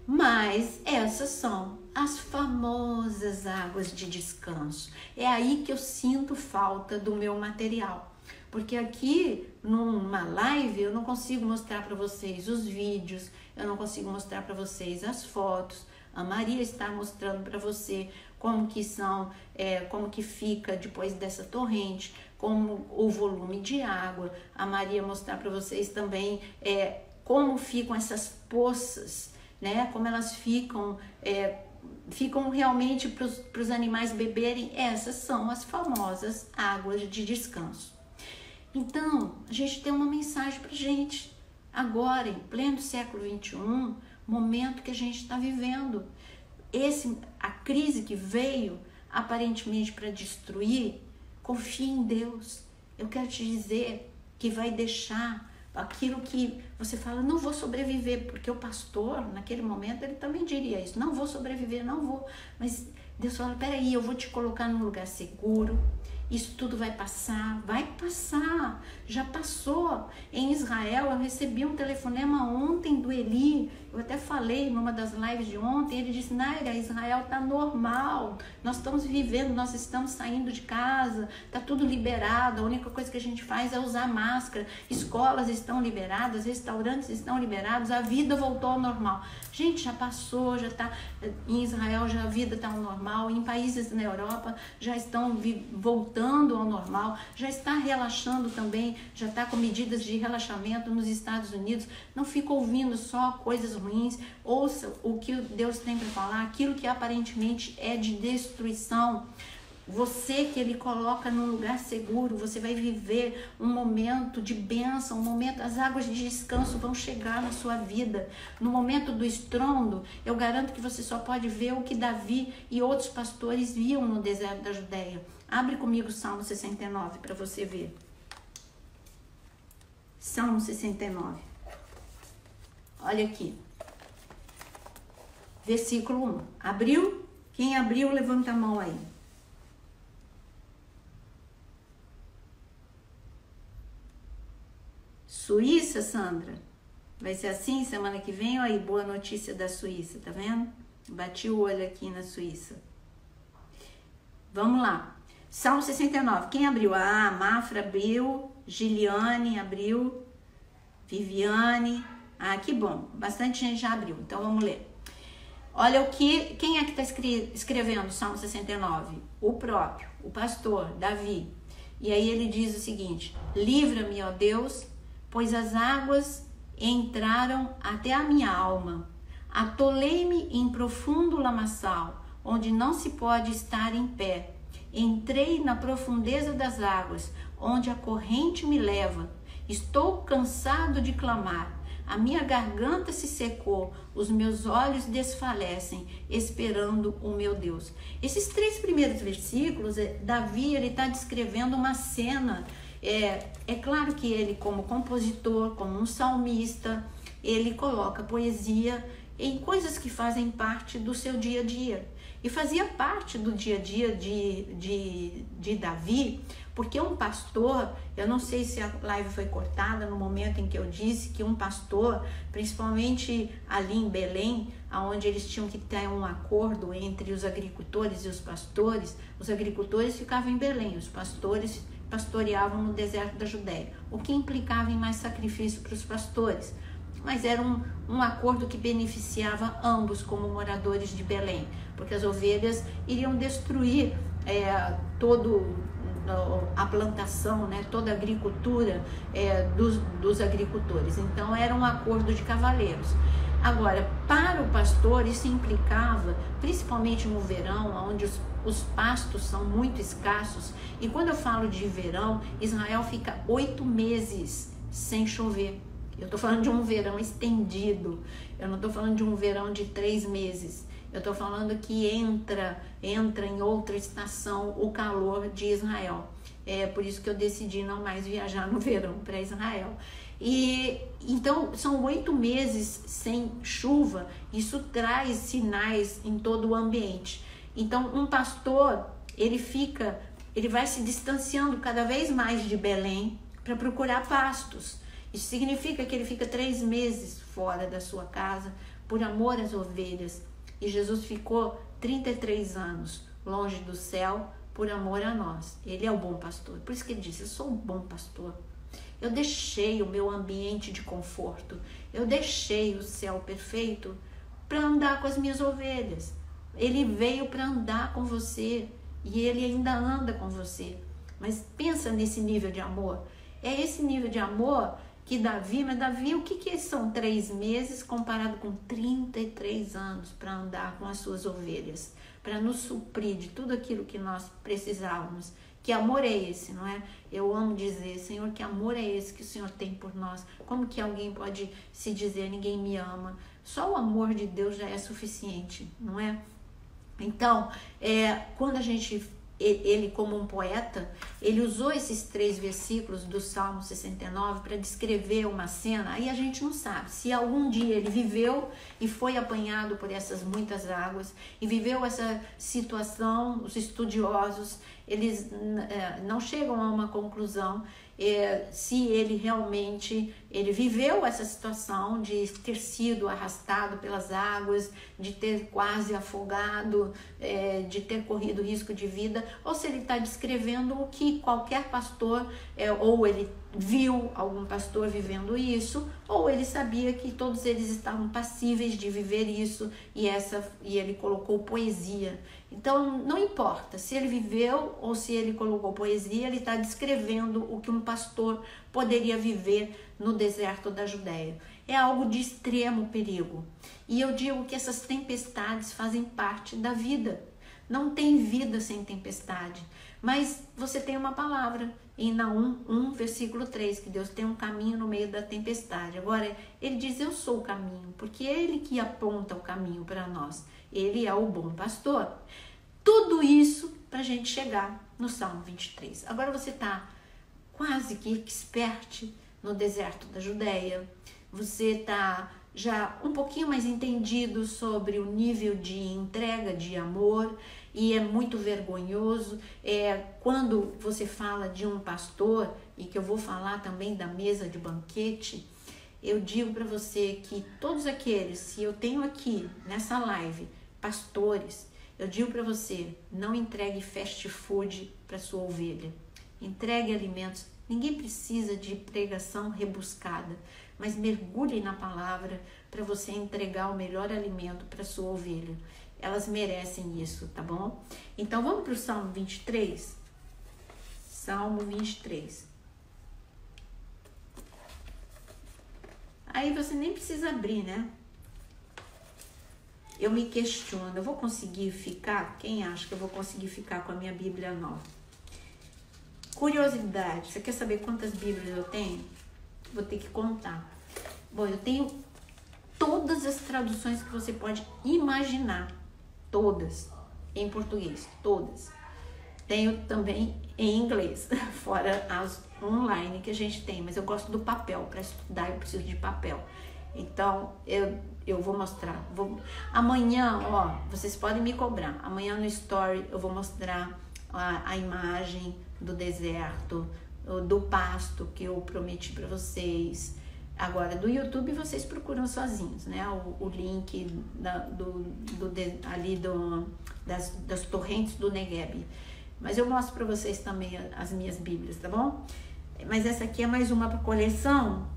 Mas essas são as famosas águas de descanso. É aí que eu sinto falta do meu material. Porque aqui, numa live, eu não consigo mostrar para vocês os vídeos, eu não consigo mostrar para vocês as fotos. A Maria está mostrando para você como que fica depois dessa torrente, como o volume de água. A Maria mostrar para vocês também como ficam essas poças, né? Como elas ficam realmente para os animais beberem. Essas são as famosas águas de descanso. Então, a gente tem uma mensagem para a gente, agora, em pleno século 21, momento que a gente está vivendo. A crise que veio, aparentemente para destruir, confia em Deus. Eu quero te dizer que vai deixar aquilo que você fala, não vou sobreviver, porque o pastor, naquele momento, ele também diria isso, não vou sobreviver, não vou. Mas Deus fala, peraí, eu vou te colocar num lugar seguro, Isso tudo vai passar, já passou. Em Israel, eu recebi um telefonema ontem do Eli, eu até falei numa das lives de ontem, ele disse, Naira, Israel está normal, nós estamos vivendo, nós estamos saindo de casa, está tudo liberado, a única coisa que a gente faz é usar máscara, escolas estão liberadas, restaurantes estão liberados, a vida voltou ao normal. Gente, já passou, já está, em Israel já a vida está ao normal, em países na Europa já estão voltando ao normal, já está relaxando também, já está com medidas de relaxamento nos Estados Unidos. Não fica ouvindo só coisas ruins, ouça o que Deus tem para falar, aquilo que aparentemente é de destruição. Você que Ele coloca num lugar seguro, você vai viver um momento de bênção, um momento, as águas de descanso vão chegar na sua vida. No momento do estrondo, eu garanto que você só pode ver o que Davi e outros pastores viam no deserto da Judéia. Abre comigo o Salmo 69 para você ver. Salmo 69. Olha aqui. Versículo 1. Abriu? Quem abriu, levanta a mão aí. Suíça, Sandra? Vai ser assim semana que vem? Olha aí, boa notícia da Suíça, tá vendo? Bati o olho aqui na Suíça. Vamos lá. Salmo 69. Quem abriu? Ah, Mafra abriu, Giliane abriu, Viviane. Ah, que bom. Bastante gente já abriu. Então vamos ler. Olha quem é que está escrevendo o Salmo 69? O próprio, o pastor, Davi. E aí ele diz o seguinte: livra-me, ó Deus, pois as águas entraram até a minha alma. Atolei-me em profundo lamaçal, onde não se pode estar em pé. Entrei na profundeza das águas, onde a corrente me leva. Estou cansado de clamar. A minha garganta se secou, os meus olhos desfalecem, esperando o meu Deus. Esses 3 primeiros versículos, Davi está descrevendo uma cena. É claro que ele, como compositor, como um salmista, ele coloca poesia em coisas que fazem parte do seu dia a dia. E fazia parte do dia a dia de Davi, porque um pastor, eu não sei se a live foi cortada no momento em que eu disse que um pastor, principalmente ali em Belém, onde eles tinham que ter um acordo entre os agricultores e os agricultores ficavam em Belém, os pastores pastoreavam no deserto da Judéia, o que implicava em mais sacrifício para os pastores. Mas era um acordo que beneficiava ambos como moradores de Belém, porque as ovelhas iriam destruir toda a plantação, né, toda a agricultura dos agricultores. Então era um acordo de cavaleiros. Agora, para o pastor, isso implicava, principalmente no verão, onde os pastos são muito escassos, e quando eu falo de verão, Israel fica 8 meses sem chover. Eu estou falando de um verão estendido, eu não estou falando de um verão de 3 meses, eu estou falando que entra em outra estação o calor de Israel. É por isso que eu decidi não mais viajar no verão para Israel. E então são 8 meses sem chuva, isso traz sinais em todo o ambiente. Então um pastor, ele vai se distanciando cada vez mais de Belém para procurar pastos. Isso significa que ele fica 3 meses fora da sua casa por amor às ovelhas. E Jesus ficou 33 anos longe do céu por amor a nós. Ele é o bom pastor. Por isso que ele disse, eu sou um bom pastor. Eu deixei o meu ambiente de conforto. Eu deixei o céu perfeito para andar com as minhas ovelhas. Ele veio para andar com você e ele ainda anda com você. Mas pensa nesse nível de amor. É esse nível de amor que Davi, mas Davi, o que são 3 meses comparado com 33 anos para andar com as suas ovelhas, para nos suprir de tudo aquilo que nós precisávamos? Que amor é esse, não é? Eu amo dizer, Senhor, que amor é esse que o Senhor tem por nós? Como que alguém pode se dizer, ninguém me ama? Só o amor de Deus já é suficiente, não é? Então, quando a gente ele como um poeta, ele usou esses 3 versículos do Salmo 69 para descrever uma cena. Aí a gente não sabe se algum dia ele viveu e foi apanhado por essas muitas águas e viveu essa situação. Os estudiosos, eles não chegam a uma conclusão se ele realmente viveu essa situação de ter sido arrastado pelas águas, de ter quase afogado, de ter corrido risco de vida, ou se ele está descrevendo o que qualquer pastor, ou ele viu algum pastor vivendo isso, ou ele sabia que todos eles estavam passíveis de viver isso, e ele colocou poesia. Então, não importa se ele viveu ou se ele colocou poesia, ele está descrevendo o que um pastor poderia viver no deserto da Judéia. É algo de extremo perigo. E eu digo que essas tempestades fazem parte da vida. Não tem vida sem tempestade. Mas você tem uma palavra em Naum 1, versículo 3, que Deus tem um caminho no meio da tempestade. Agora, ele diz, eu sou o caminho, porque é ele que aponta o caminho para nós. Ele é o bom pastor. Tudo isso para a gente chegar no Salmo 23. Agora você está quase que expert no deserto da Judéia. Você está já um pouquinho mais entendido sobre o nível de entrega, de amor, e é muito vergonhoso quando você fala de um pastor, e que eu vou falar também da mesa de banquete. Eu digo para você que todos aqueles que eu tenho aqui nessa live, pastores, eu digo para você, não entregue fast food para sua ovelha. Entregue alimentos. Ninguém precisa de pregação rebuscada, mas mergulhe na palavra para você entregar o melhor alimento para sua ovelha. Elas merecem isso, tá bom? Então vamos para o Salmo 23? Salmo 23. Aí você nem precisa abrir, né? Eu me questiono, eu vou conseguir ficar? Quem acha que eu vou conseguir ficar com a minha Bíblia nova? Curiosidade, você quer saber quantas Bíblias eu tenho? Vou ter que contar. Bom, eu tenho todas as traduções que você pode imaginar. Todas. Em português, todas. Tenho também em inglês, fora as online que a gente tem. Mas eu gosto do papel, para estudar eu preciso de papel. Então, eu vou mostrar. Amanhã, ó, vocês podem me cobrar. Amanhã no story eu vou mostrar a imagem do deserto, do pasto que eu prometi para vocês. Agora, do YouTube vocês procuram sozinhos, né? O link das torrentes do Negueb. Mas eu mostro para vocês também as minhas Bíblias, tá bom? Mas essa aqui é mais uma para coleção.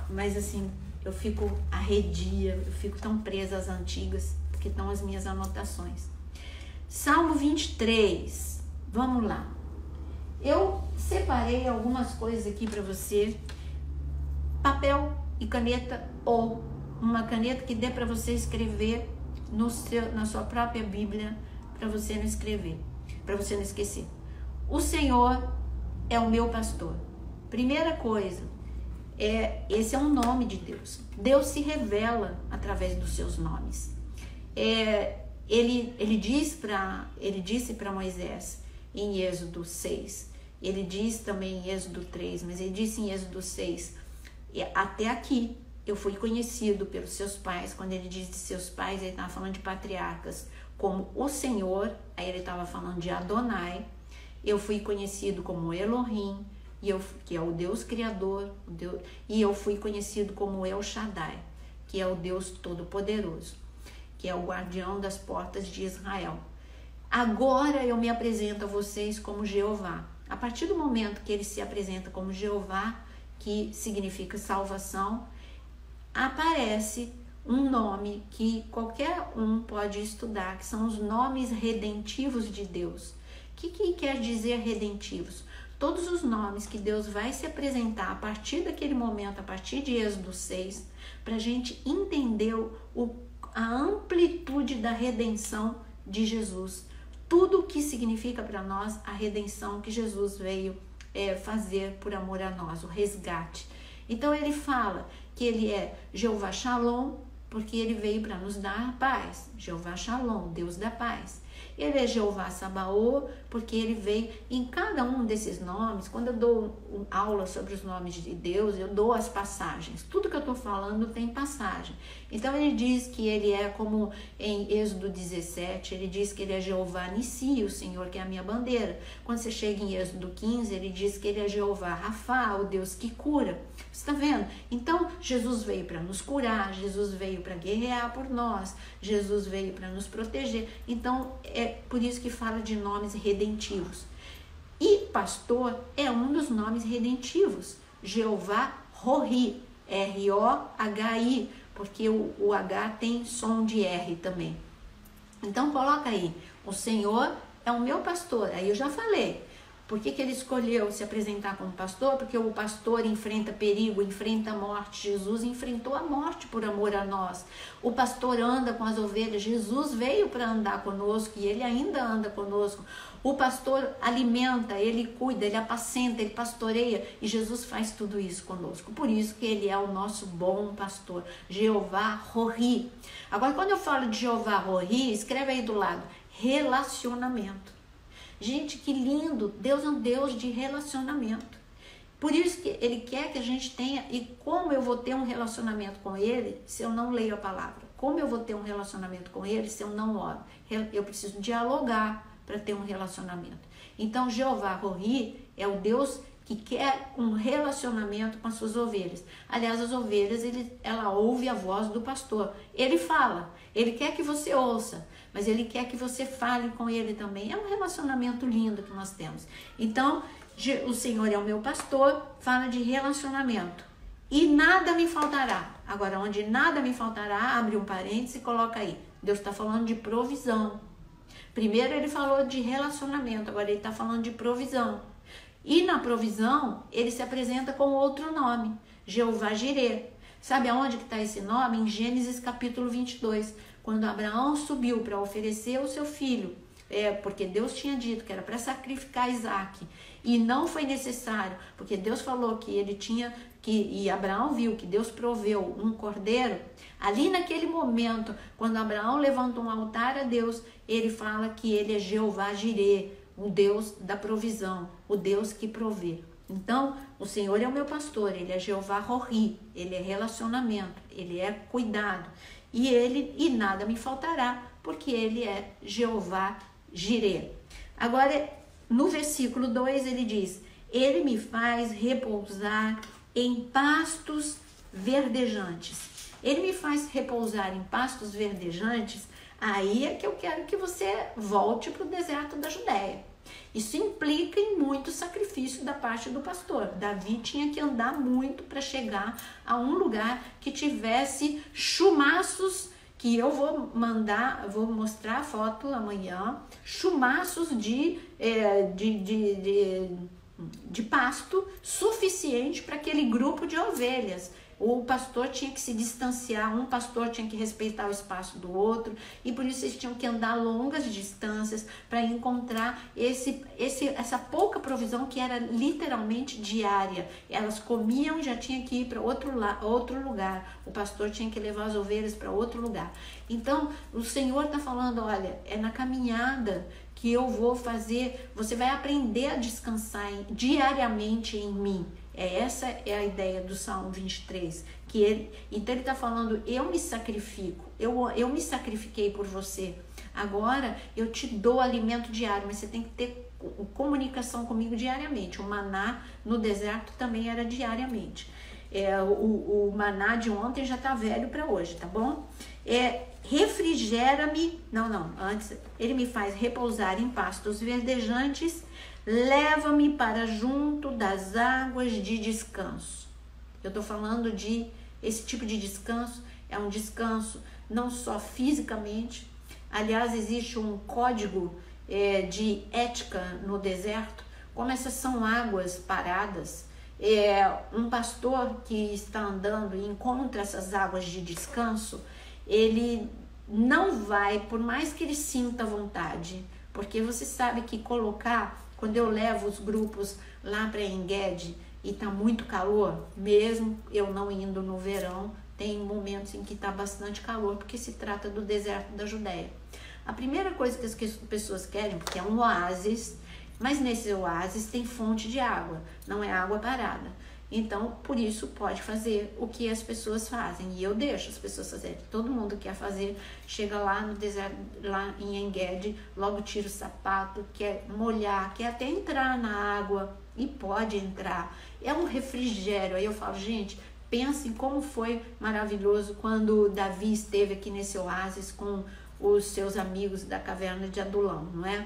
Mas assim, eu fico arredia, eu fico tão presa às antigas, porque estão as minhas anotações. Salmo 23, vamos lá. Eu separei algumas coisas aqui para você. Papel e caneta, ou uma caneta que dê para você escrever na sua própria Bíblia, para você não escrever, para você não esquecer. O Senhor é o meu pastor. Primeira coisa, esse é um nome de Deus. Deus se revela através dos seus nomes. Ele disse para Moisés em Êxodo 6, ele diz também em Êxodo 3, mas ele disse em Êxodo 6, até aqui eu fui conhecido pelos seus pais. Quando ele diz de seus pais, ele estava falando de patriarcas, como o Senhor, aí ele estava falando de Adonai. Eu fui conhecido como Elohim, que é o Deus Criador, e eu fui conhecido como El Shaddai, que é o Deus Todo-Poderoso, que é o guardião das portas de Israel. Agora eu me apresento a vocês como Jeová. A partir do momento que ele se apresenta como Jeová, que significa salvação, aparece um nome que qualquer um pode estudar, que são os nomes redentivos de Deus. O que quer dizer redentivos? Todos os nomes que Deus vai se apresentar a partir daquele momento, a partir de Êxodo 6, para a gente entender a amplitude da redenção de Jesus. Tudo o que significa para nós a redenção que Jesus veio fazer por amor a nós, o resgate. Então ele fala que ele é Jeová Shalom, porque ele veio para nos dar a paz. Jeová Shalom, Deus da paz. Ele é Jeová Sabaô, porque ele veio em cada um desses nomes. Quando eu dou aula sobre os nomes de Deus, eu dou as passagens. Tudo que eu estou falando tem passagem. Então ele diz que ele é como em Êxodo 17, ele diz que ele é Jeová Nissi, o Senhor que é a minha bandeira. Quando você chega em Êxodo 15, ele diz que ele é Jeová Rafá, o Deus que cura. Você está vendo? Então Jesus veio para nos curar, Jesus veio para guerrear por nós, Jesus veio para nos proteger. Então é por isso que fala de nomes redentivos. E pastor é um dos nomes redentivos. Jeová Rohi, R-O-H-I, porque o H tem som de R também. Então coloca aí, o Senhor é o meu pastor. Aí eu já falei. Por que ele escolheu se apresentar como pastor? Porque o pastor enfrenta perigo, enfrenta a morte. Jesus enfrentou a morte por amor a nós. O pastor anda com as ovelhas. Jesus veio para andar conosco e ele ainda anda conosco. O pastor alimenta, ele cuida, ele apacenta, ele pastoreia. E Jesus faz tudo isso conosco. Por isso que ele é o nosso bom pastor. Jeová Rohi. Agora, quando eu falo de Jeová Rohi, escreve aí do lado. Relacionamento. Gente, que lindo! Deus é um Deus de relacionamento. Por isso que ele quer que a gente tenha. E como eu vou ter um relacionamento com ele se eu não leio a palavra? Como eu vou ter um relacionamento com ele se eu não oro? Eu preciso dialogar para ter um relacionamento. Então, Jeová Rohi é o Deus que quer um relacionamento com as suas ovelhas. Aliás, as ovelhas, ela ouve a voz do pastor. Ele fala, ele quer que você ouça, mas ele quer que você fale com ele também. É um relacionamento lindo que nós temos. Então, o Senhor é o meu pastor, fala de relacionamento. E nada me faltará. Agora, onde nada me faltará, abre um parênteses e coloca aí. Deus está falando de provisão. Primeiro ele falou de relacionamento, agora ele está falando de provisão. E na provisão, ele se apresenta com outro nome, Jeová Jireh. Sabe aonde que está esse nome? Em Gênesis capítulo 22, quando Abraão subiu para oferecer o seu filho, porque Deus tinha dito que era para sacrificar Isaac, e não foi necessário, porque Deus falou que ele tinha e Abraão viu que Deus proveu um cordeiro. Ali naquele momento, quando Abraão levanta um altar a Deus, ele fala que ele é Jeová Jireh, o Deus da provisão, o Deus que provê. Então, o Senhor é o meu pastor, ele é Jeová Rohi, ele é relacionamento, ele é cuidado. E nada me faltará, porque ele é Jeová Jireh. Agora, no versículo 2 ele diz, ele me faz repousar em pastos verdejantes. Ele me faz repousar em pastos verdejantes. Aí é que eu quero que você volte para o deserto da Judéia. Isso implica em muito sacrifício da parte do pastor. Davi tinha que andar muito para chegar a um lugar que tivesse chumaços, que eu vou mostrar a foto amanhã, chumaços de pasto suficiente para aquele grupo de ovelhas. O pastor tinha que se distanciar, um pastor tinha que respeitar o espaço do outro, e por isso eles tinham que andar longas distâncias para encontrar essa pouca provisão que era literalmente diária. Elas comiam e já tinha que ir para outro lugar. O pastor tinha que levar as ovelhas para outro lugar. Então, o Senhor está falando, olha, é na caminhada que eu vou fazer, você vai aprender a descansar diariamente em mim. Essa é a ideia do Salmo 23, então ele está falando, eu me sacrifico, eu me sacrifiquei por você, agora eu te dou alimento diário, mas você tem que ter comunicação comigo diariamente. O maná no deserto também era diariamente. O maná de ontem já está velho para hoje, tá bom? Refrigera-me, antes, ele me faz repousar em pastos verdejantes, leva-me para junto das águas de descanso. Eu estou falando de esse tipo de descanso, é um descanso não só fisicamente, aliás, existe um código de ética no deserto, como essas são águas paradas. Um pastor que está andando e encontra essas águas de descanso, ele não vai, por mais que ele sinta vontade, porque você sabe que quando eu levo os grupos lá para En-Gedi e tá muito calor, mesmo eu não indo no verão, tem momentos em que tá bastante calor, porque se trata do deserto da Judéia. A primeira coisa que as pessoas querem, porque é um oásis, mas nesse oásis tem fonte de água, não é água parada. Então, por isso, pode fazer o que as pessoas fazem. E eu deixo as pessoas fazerem. Todo mundo quer fazer, chega lá no deserto, lá em En-Gedi, logo tira o sapato, quer molhar, quer até entrar na água. E pode entrar. É um refrigério. Aí eu falo, gente, pensem como foi maravilhoso quando Davi esteve aqui nesse oásis com os seus amigos da caverna de Adulão, não é?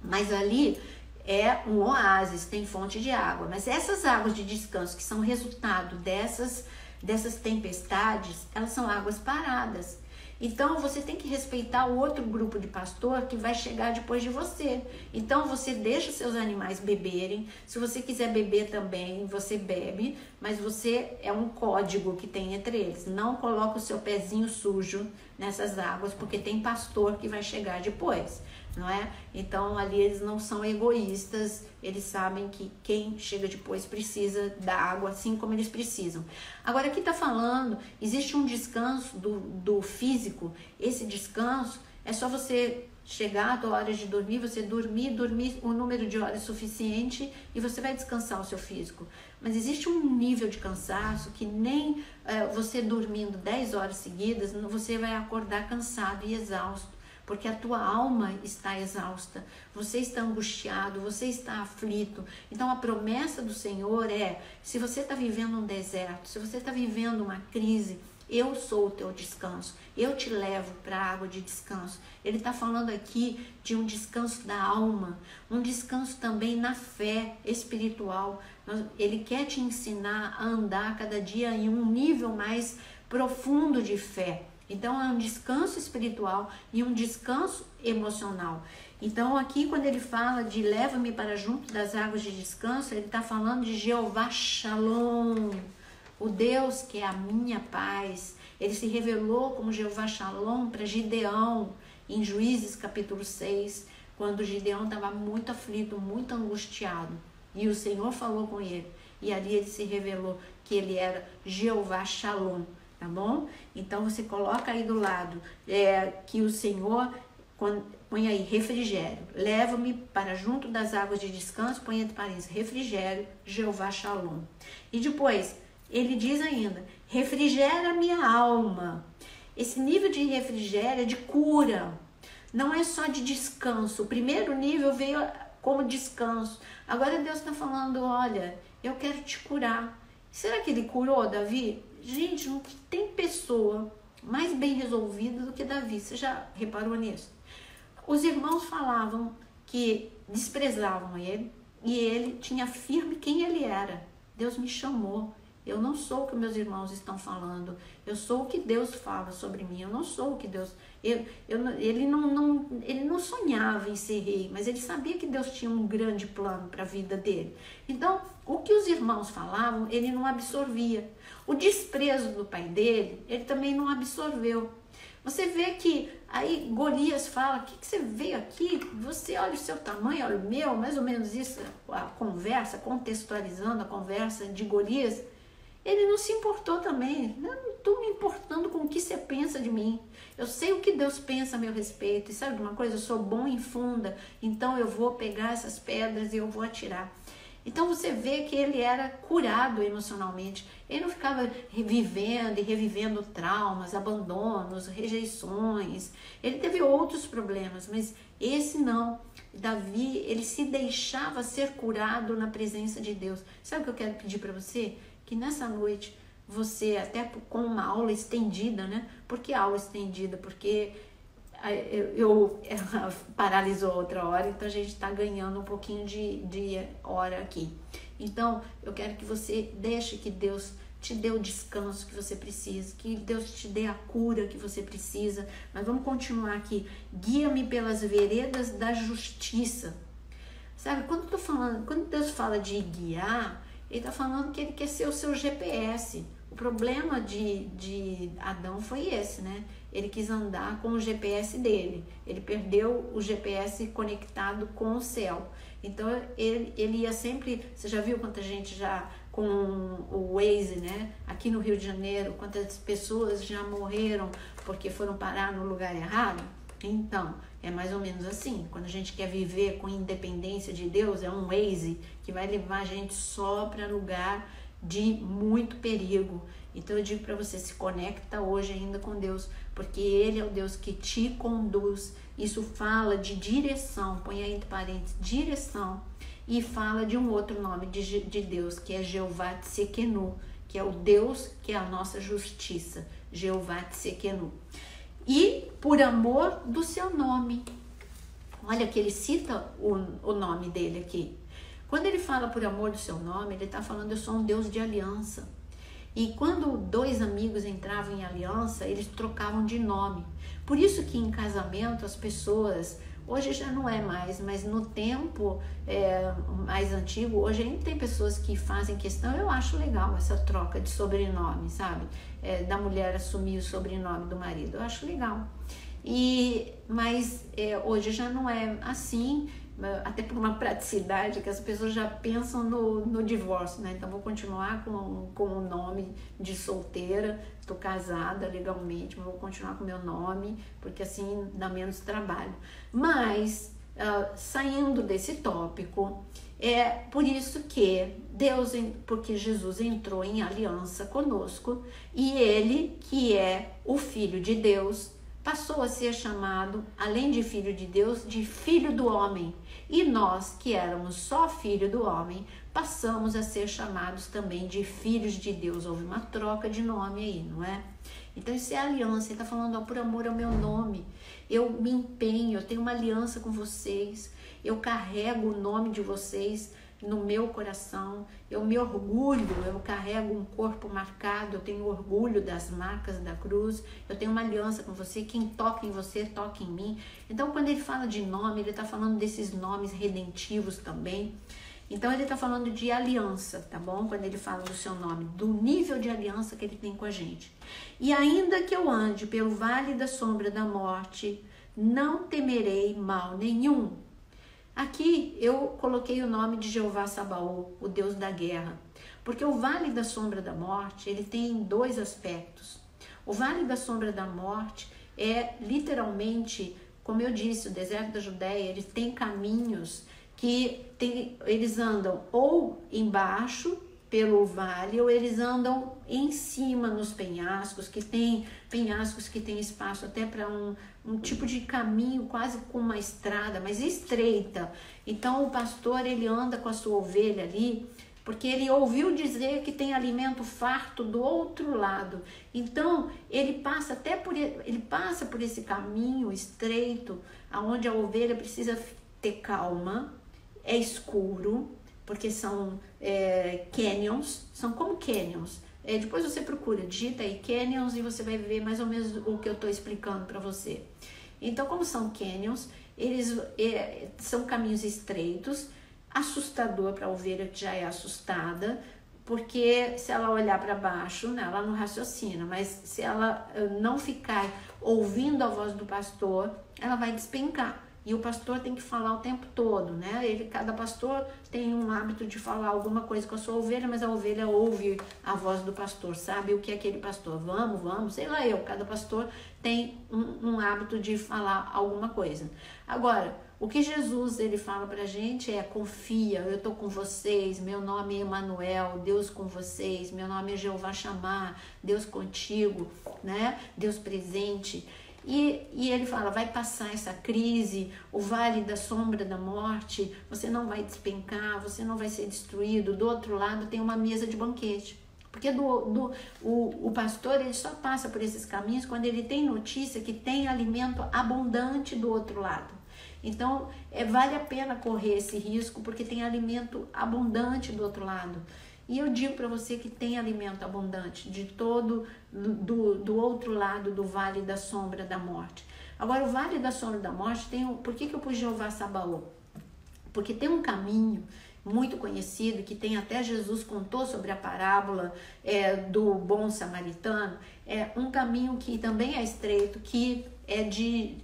Mas ali é um oásis, tem fonte de água. Mas essas águas de descanso, que são resultado dessas tempestades, elas são águas paradas. Então, você tem que respeitar o outro grupo de pastor que vai chegar depois de você. Então, você deixa seus animais beberem. Se você quiser beber também, você bebe. Mas você é um código que tem entre eles. Não coloca o seu pezinho sujo nessas águas, porque tem pastor que vai chegar depois, não é? Então, ali eles não são egoístas, eles sabem que quem chega depois precisa da água, assim como eles precisam. Agora, aqui está falando, existe um descanso do físico. Esse descanso é só você chegar à hora de dormir, você dormir o número de horas suficiente e você vai descansar o seu físico. Mas existe um nível de cansaço que nem você dormindo 10 horas seguidas, você vai acordar cansado e exausto, porque a tua alma está exausta, você está angustiado, você está aflito. Então a promessa do Senhor é, se você está vivendo um deserto, se você está vivendo uma crise, eu sou o teu descanso, eu te levo para a água de descanso. Ele está falando aqui de um descanso da alma, um descanso também na fé espiritual. Ele quer te ensinar a andar cada dia em um nível mais profundo de fé. Então é um descanso espiritual e um descanso emocional. Então aqui quando ele fala de leva-me para junto das águas de descanso, ele está falando de Jeová Shalom, o Deus que é a minha paz. Ele se revelou como Jeová Shalom para Gideão em Juízes capítulo 6, quando Gideão estava muito aflito, muito angustiado. E o Senhor falou com ele. E ali ele se revelou que ele era Jeová Shalom. Tá bom? Então você coloca aí do lado que o Senhor, põe aí refrigério, leva-me para junto das águas de descanso, põe entre parênteses refrigério, Jeová Shalom. E depois ele diz ainda, refrigera a minha alma. Esse nível de refrigério é de cura, não é só de descanso. O primeiro nível veio como descanso, agora Deus está falando, olha, eu quero te curar. Será que ele curou Davi? Gente, não tem pessoa mais bem resolvida do que Davi. Você já reparou nisso? Os irmãos falavam que desprezavam ele e ele tinha firme quem ele era. Deus me chamou. Eu não sou o que meus irmãos estão falando. Eu sou o que Deus fala sobre mim. Eu não sou o que Deus... Ele não sonhava em ser rei, mas ele sabia que Deus tinha um grande plano para a vida dele. Então, o que os irmãos falavam, ele não absorvia. O desprezo do pai dele, ele também não absorveu. Você vê que aí Golias fala, o que você veio aqui? Você olha o seu tamanho, olha o meu, mais ou menos isso, a conversa, contextualizando a conversa de Golias. Ele não se importou também. Eu não estou me importando com o que você pensa de mim. Eu sei o que Deus pensa a meu respeito. E sabe de uma coisa? Eu sou bom em funda. Então eu vou pegar essas pedras e eu vou atirar. Então você vê que ele era curado emocionalmente. Ele não ficava vivendo e revivendo traumas, abandonos, rejeições. Ele teve outros problemas, mas esse não. Davi, ele se deixava ser curado na presença de Deus. Sabe o que eu quero pedir para você? Que nessa noite você, até com uma aula estendida, né? Por que aula estendida? Porque ela paralisou outra hora, então a gente está ganhando um pouquinho de hora aqui. Então, eu quero que você deixe que Deus te dê o descanso que você precisa, que Deus te dê a cura que você precisa. Mas vamos continuar aqui. Guia-me pelas veredas da justiça. Sabe, quando Deus fala de guiar, ele está falando que ele quer ser o seu GPS. O problema de Adão foi esse, né? Ele quis andar com o GPS dele. Ele perdeu o GPS conectado com o céu. Então, ele ia sempre... Você já viu quanta gente já com o Waze, né? Aqui no Rio de Janeiro, quantas pessoas já morreram porque foram parar no lugar errado? Então, é mais ou menos assim. Quando a gente quer viver com independência de Deus, é um Waze que vai levar a gente só para lugar de muito perigo. Então eu digo para você, se conecta hoje ainda com Deus, porque Ele é o Deus que te conduz. Isso fala de direção, põe aí entre parênteses, direção. E fala de um outro nome de Deus, que é Jeová Tsekenu, que é o Deus que é a nossa justiça, Jeová Tsekenu. E por amor do seu nome. Olha que ele cita o nome dele aqui. Quando ele fala por amor do seu nome, ele está falando, eu sou um Deus de aliança. E quando dois amigos entravam em aliança, eles trocavam de nome. Por isso que em casamento as pessoas, hoje já não é mais, mas no tempo mais antigo, hoje ainda tem pessoas que fazem questão, eu acho legal essa troca de sobrenome, sabe? Da mulher assumir o sobrenome do marido, eu acho legal. Mas hoje já não é assim, até por uma praticidade que as pessoas já pensam no divórcio, né? Então vou continuar com o nome de solteira, estou casada legalmente, mas vou continuar com o meu nome, porque assim dá menos trabalho. Mas saindo desse tópico, é por isso que porque Jesus entrou em aliança conosco e ele, que é o Filho de Deus, passou a ser chamado, além de Filho de Deus, de Filho do Homem. E nós, que éramos só Filho do Homem, passamos a ser chamados também de Filhos de Deus. Houve uma troca de nome aí, não é? Então isso é aliança, ele está falando, por amor ao meu nome, eu me empenho, eu tenho uma aliança com vocês, eu carrego o nome de vocês no meu coração, eu me orgulho, eu carrego um corpo marcado, eu tenho orgulho das marcas da cruz, eu tenho uma aliança com você, quem toca em você, toca em mim. Então quando ele fala de nome, ele está falando desses nomes redentivos também. Então ele está falando de aliança, tá bom? Quando ele fala do seu nome, do nível de aliança que ele tem com a gente. E ainda que eu ande pelo vale da sombra da morte, não temerei mal nenhum. Aqui eu coloquei o nome de Jeová Sabaô, o Deus da guerra, porque o Vale da Sombra da Morte, ele tem dois aspectos. O Vale da Sombra da Morte é literalmente, como eu disse, o deserto da Judéia, ele tem caminhos que eles andam ou embaixo pelo vale, ou eles andam em cima nos penhascos, que tem penhascos que tem espaço até para um tipo de caminho, quase com uma estrada, mas estreita. Então o pastor, ele anda com a sua ovelha ali, porque ele ouviu dizer que tem alimento farto do outro lado. Então ele passa por esse caminho estreito, aonde a ovelha precisa ter calma, é escuro, porque são canyons, são como canyons. Depois você procura, digita aí canyons e você vai ver mais ou menos o que eu estou explicando para você. Então, como são canyons, eles são caminhos estreitos, assustador para a ovelha que já é assustada, porque se ela olhar para baixo, né, ela não raciocina, mas se ela não ficar ouvindo a voz do pastor, ela vai despencar. E o pastor tem que falar o tempo todo, né? Cada pastor tem um hábito de falar alguma coisa com a sua ovelha, mas a ovelha ouve a voz do pastor, sabe o que é aquele pastor? Vamos, sei lá cada pastor tem um hábito de falar alguma coisa. Agora, o que Jesus ele fala pra gente é: confia, eu tô com vocês, meu nome é Emanuel, Deus com vocês, meu nome é Jeová Shammah, Deus contigo, né? Deus presente. E ele fala, vai passar essa crise, o vale da sombra da morte, você não vai despencar, você não vai ser destruído, do outro lado tem uma mesa de banquete. Porque o pastor ele só passa por esses caminhos quando ele tem notícia que tem alimento abundante do outro lado. Então vale a pena correr esse risco porque tem alimento abundante do outro lado. E eu digo para você que tem alimento abundante de todo do outro lado do Vale da Sombra da Morte. Agora, o Vale da Sombra da Morte por que eu pus Jeová Sabaô? Porque tem um caminho muito conhecido, que tem até Jesus contou sobre a parábola do bom samaritano, é um caminho que também é estreito, que é de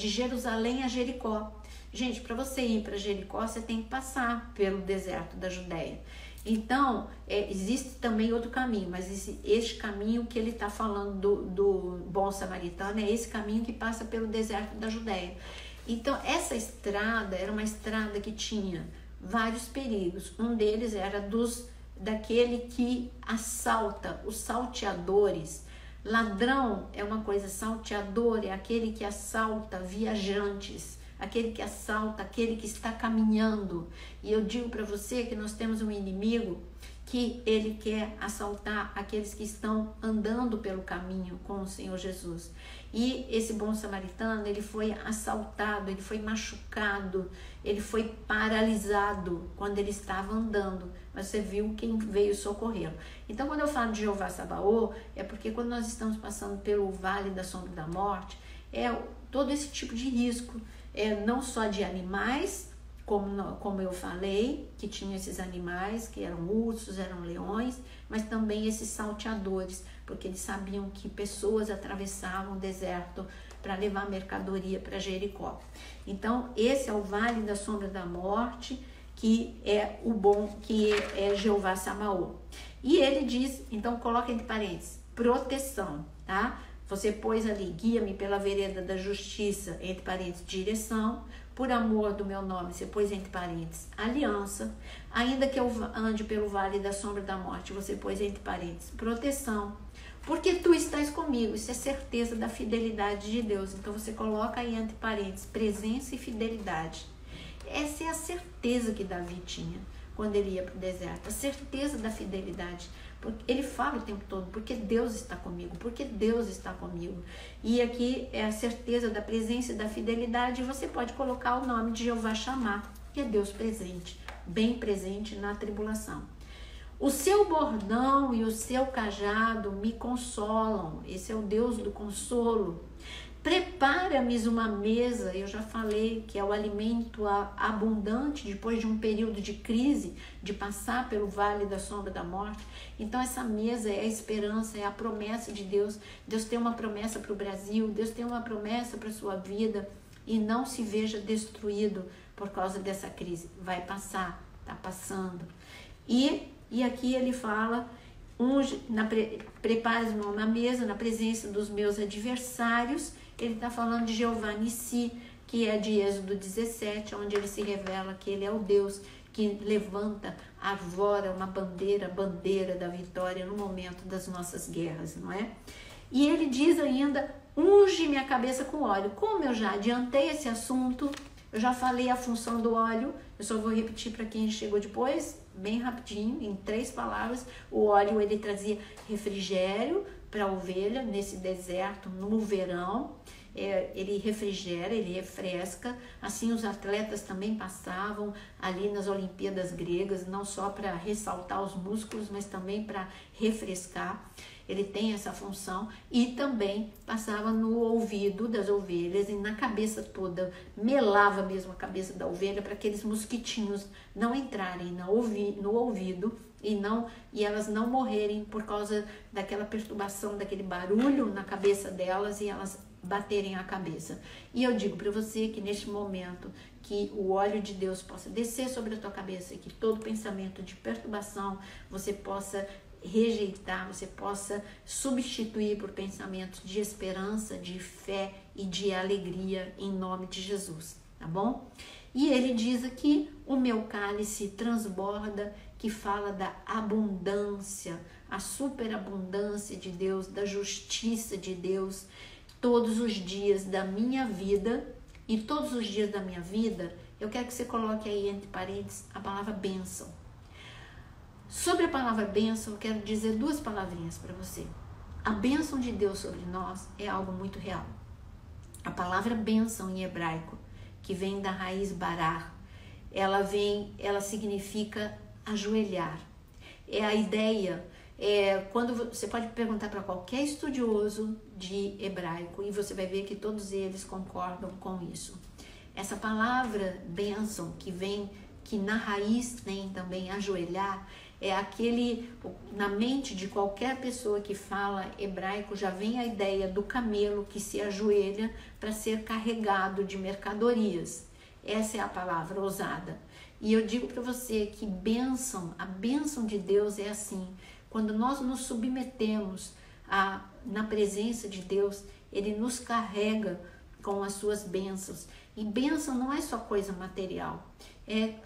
Jerusalém a Jericó. Gente, para você ir para Jericó, você tem que passar pelo deserto da Judéia. Então, existe também outro caminho, mas este caminho que ele está falando do bom samaritano é esse caminho que passa pelo deserto da Judéia. Então, essa estrada era uma estrada que tinha vários perigos. Um deles era daquele que assalta, os salteadores. Ladrão é uma coisa, salteador é aquele que assalta viajantes, aquele que assalta, aquele que está caminhando. E eu digo para você que nós temos um inimigo que ele quer assaltar aqueles que estão andando pelo caminho com o Senhor Jesus. E esse bom samaritano, ele foi assaltado, ele foi machucado, ele foi paralisado quando ele estava andando. Mas você viu quem veio socorrê-lo. Então, quando eu falo de Jeová Sabaoth, é porque quando nós estamos passando pelo vale da sombra da morte, é todo esse tipo de risco, não só de animais, como eu falei, que tinha esses animais, que eram ursos, eram leões, mas também esses salteadores, porque eles sabiam que pessoas atravessavam o deserto para levar mercadoria para Jericó. Então, esse é o vale da sombra da morte, que é o bom, que é Jeová Sabaoth. E ele diz, então coloca entre parênteses, proteção, tá? Você pôs ali, guia-me pela vereda da justiça, entre parênteses, direção, por amor do meu nome, você pôs entre parênteses, aliança, ainda que eu ande pelo vale da sombra da morte, você pôs entre parênteses, proteção, porque tu estás comigo, isso é certeza da fidelidade de Deus. Então você coloca aí entre parênteses, presença e fidelidade. Essa é a certeza que Davi tinha quando ele ia para o deserto, a certeza da fidelidade. Porque ele fala o tempo todo, porque Deus está comigo, porque Deus está comigo. E aqui é a certeza da presença e da fidelidade. Você pode colocar o nome de Jeová Shammah, que é Deus presente, bem presente na tribulação. O seu bordão e o seu cajado me consolam. Esse é o Deus do consolo. Prepara-me uma mesa, eu já falei que é o alimento abundante depois de um período de crise, de passar pelo vale da sombra da morte. Então essa mesa é a esperança, é a promessa de Deus. Deus tem uma promessa para o Brasil, Deus tem uma promessa para a sua vida, e não se veja destruído por causa dessa crise. Vai passar, está passando. E aqui ele fala, prepara-me uma mesa na presença dos meus adversários. Ele está falando de Jeová Nissi, que é de Êxodo 17, onde ele se revela que ele é o Deus que levanta, arvora uma bandeira da vitória no momento das nossas guerras, não é? E ele diz ainda, unge minha cabeça com óleo. Como eu já adiantei esse assunto, eu já falei a função do óleo, eu só vou repetir para quem chegou depois, bem rapidinho, em 3 palavras. O óleo, ele trazia refrigério para a ovelha nesse deserto, no verão. Ele refrigera, ele refresca. Assim os atletas também passavam ali nas Olimpíadas gregas, não só para ressaltar os músculos, mas também para refrescar. Ele tem essa função. E também passava no ouvido das ovelhas e na cabeça toda, melava mesmo a cabeça da ovelha para aqueles mosquitinhos não entrarem no ouvido e elas não morrerem por causa daquela perturbação, daquele barulho na cabeça delas e elas baterem a cabeça. E eu digo para você que neste momento que o óleo de Deus possa descer sobre a tua cabeça e que todo pensamento de perturbação você possa rejeitar, você possa substituir por pensamentos de esperança, de fé e de alegria em nome de Jesus, tá bom? E ele diz aqui, o meu cálice transborda, que fala da abundância, a superabundância de Deus, da justiça de Deus, todos os dias da minha vida. E todos os dias da minha vida, eu quero que você coloque aí entre parênteses a palavra bênção. Sobre a palavra bênção, eu quero dizer 2 palavrinhas para você. A bênção de Deus sobre nós é algo muito real. A palavra bênção em hebraico, que vem da raiz barar, ela significa ajoelhar. É a ideia, quando você pode perguntar para qualquer estudioso de hebraico e você vai ver que todos eles concordam com isso. Essa palavra bênção que na raiz tem também ajoelhar, na mente de qualquer pessoa que fala hebraico já vem a ideia do camelo que se ajoelha para ser carregado de mercadorias. Essa é a palavra ousada. E eu digo para você que a bênção de Deus é assim. Quando nós nos submetemos na presença de Deus, Ele nos carrega com as suas bênçãos. E bênção não é só coisa material,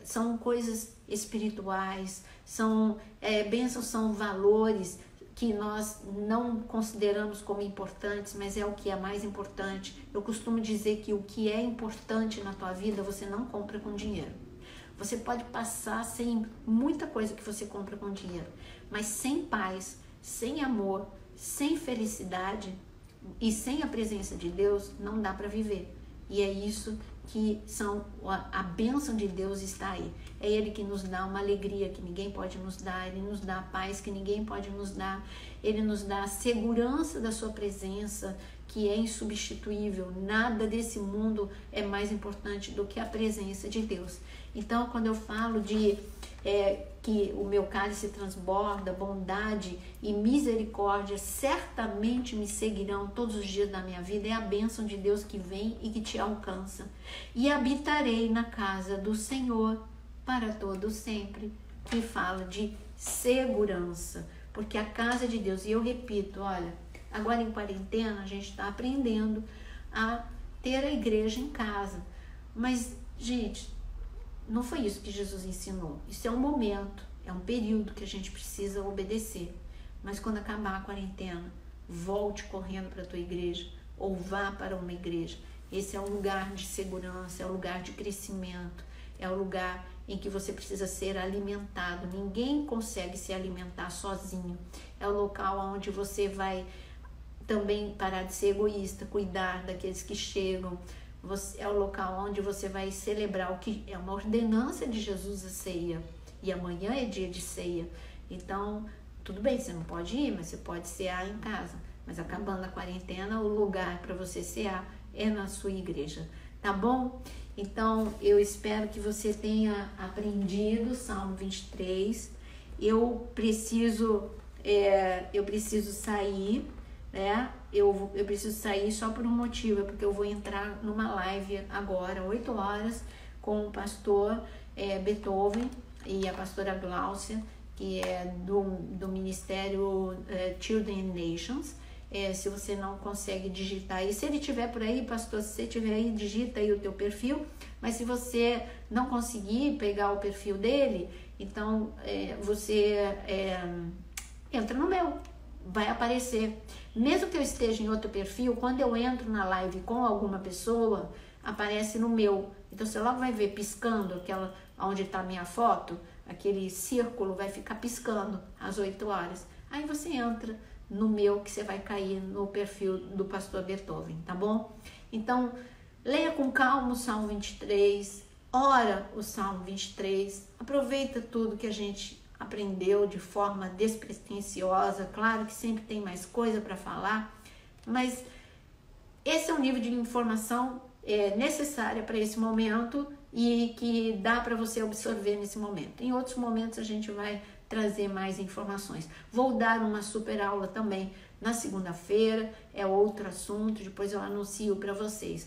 são coisas espirituais, bênçãos são valores que nós não consideramos como importantes, mas é o que é mais importante. Eu costumo dizer que o que é importante na tua vida você não compra com dinheiro. Você pode passar sem muita coisa que você compra com dinheiro, mas sem paz, sem amor, sem felicidade e sem a presença de Deus não dá para viver. E é isso que a bênção de Deus está aí. É Ele que nos dá uma alegria que ninguém pode nos dar, Ele nos dá a paz que ninguém pode nos dar, Ele nos dá a segurança da sua presença, que é insubstituível. Nada desse mundo é mais importante do que a presença de Deus. Então, quando eu falo que o meu cálice transborda, bondade e misericórdia certamente me seguirão todos os dias da minha vida, é a bênção de Deus que vem e que te alcança. E habitarei na casa do Senhor para todo sempre, que fala de segurança, porque a casa de Deus, e eu repito, olha, agora em quarentena a gente está aprendendo a ter a igreja em casa, mas, gente, não foi isso que Jesus ensinou. Isso é um momento, é um período que a gente precisa obedecer. Mas quando acabar a quarentena, volte correndo para a tua igreja ou vá para uma igreja. Esse é um lugar de segurança, é um lugar de crescimento, é um lugar em que você precisa ser alimentado. Ninguém consegue se alimentar sozinho. É o local onde você vai também parar de ser egoísta, cuidar daqueles que chegam. É o local onde você vai celebrar o que é uma ordenança de Jesus, a ceia. E amanhã é dia de ceia. Então, tudo bem, você não pode ir, mas você pode cear em casa. Mas acabando a quarentena, o lugar para você cear é na sua igreja. Tá bom? Então, eu espero que você tenha aprendido Salmo 23. Eu preciso sair, né? Eu preciso sair só por um motivo, é porque eu vou entrar numa live agora, 8 horas, com o pastor Beethoven e a pastora Gláucia, que é do Ministério Children and Nations. Se você não consegue digitar aí, se ele estiver por aí, pastor, se você estiver aí, digita aí o teu perfil, mas se você não conseguir pegar o perfil dele, então você entra no meu, vai aparecer. Mesmo que eu esteja em outro perfil, quando eu entro na live com alguma pessoa, aparece no meu. Então você logo vai ver piscando, aquela onde está a minha foto, aquele círculo vai ficar piscando às 8 horas. Aí você entra no meu, que você vai cair no perfil do pastor Beethoven, tá bom? Então, leia com calma o Salmo 23, ora o Salmo 23, aproveita tudo que a gente aprendeu de forma despretensiosa. Claro que sempre tem mais coisa para falar, mas esse é um nível de informação necessária para esse momento e que dá para você absorver nesse momento. Em outros momentos a gente vai trazer mais informações. Vou dar uma super aula também na segunda-feira, é outro assunto, depois eu anuncio para vocês.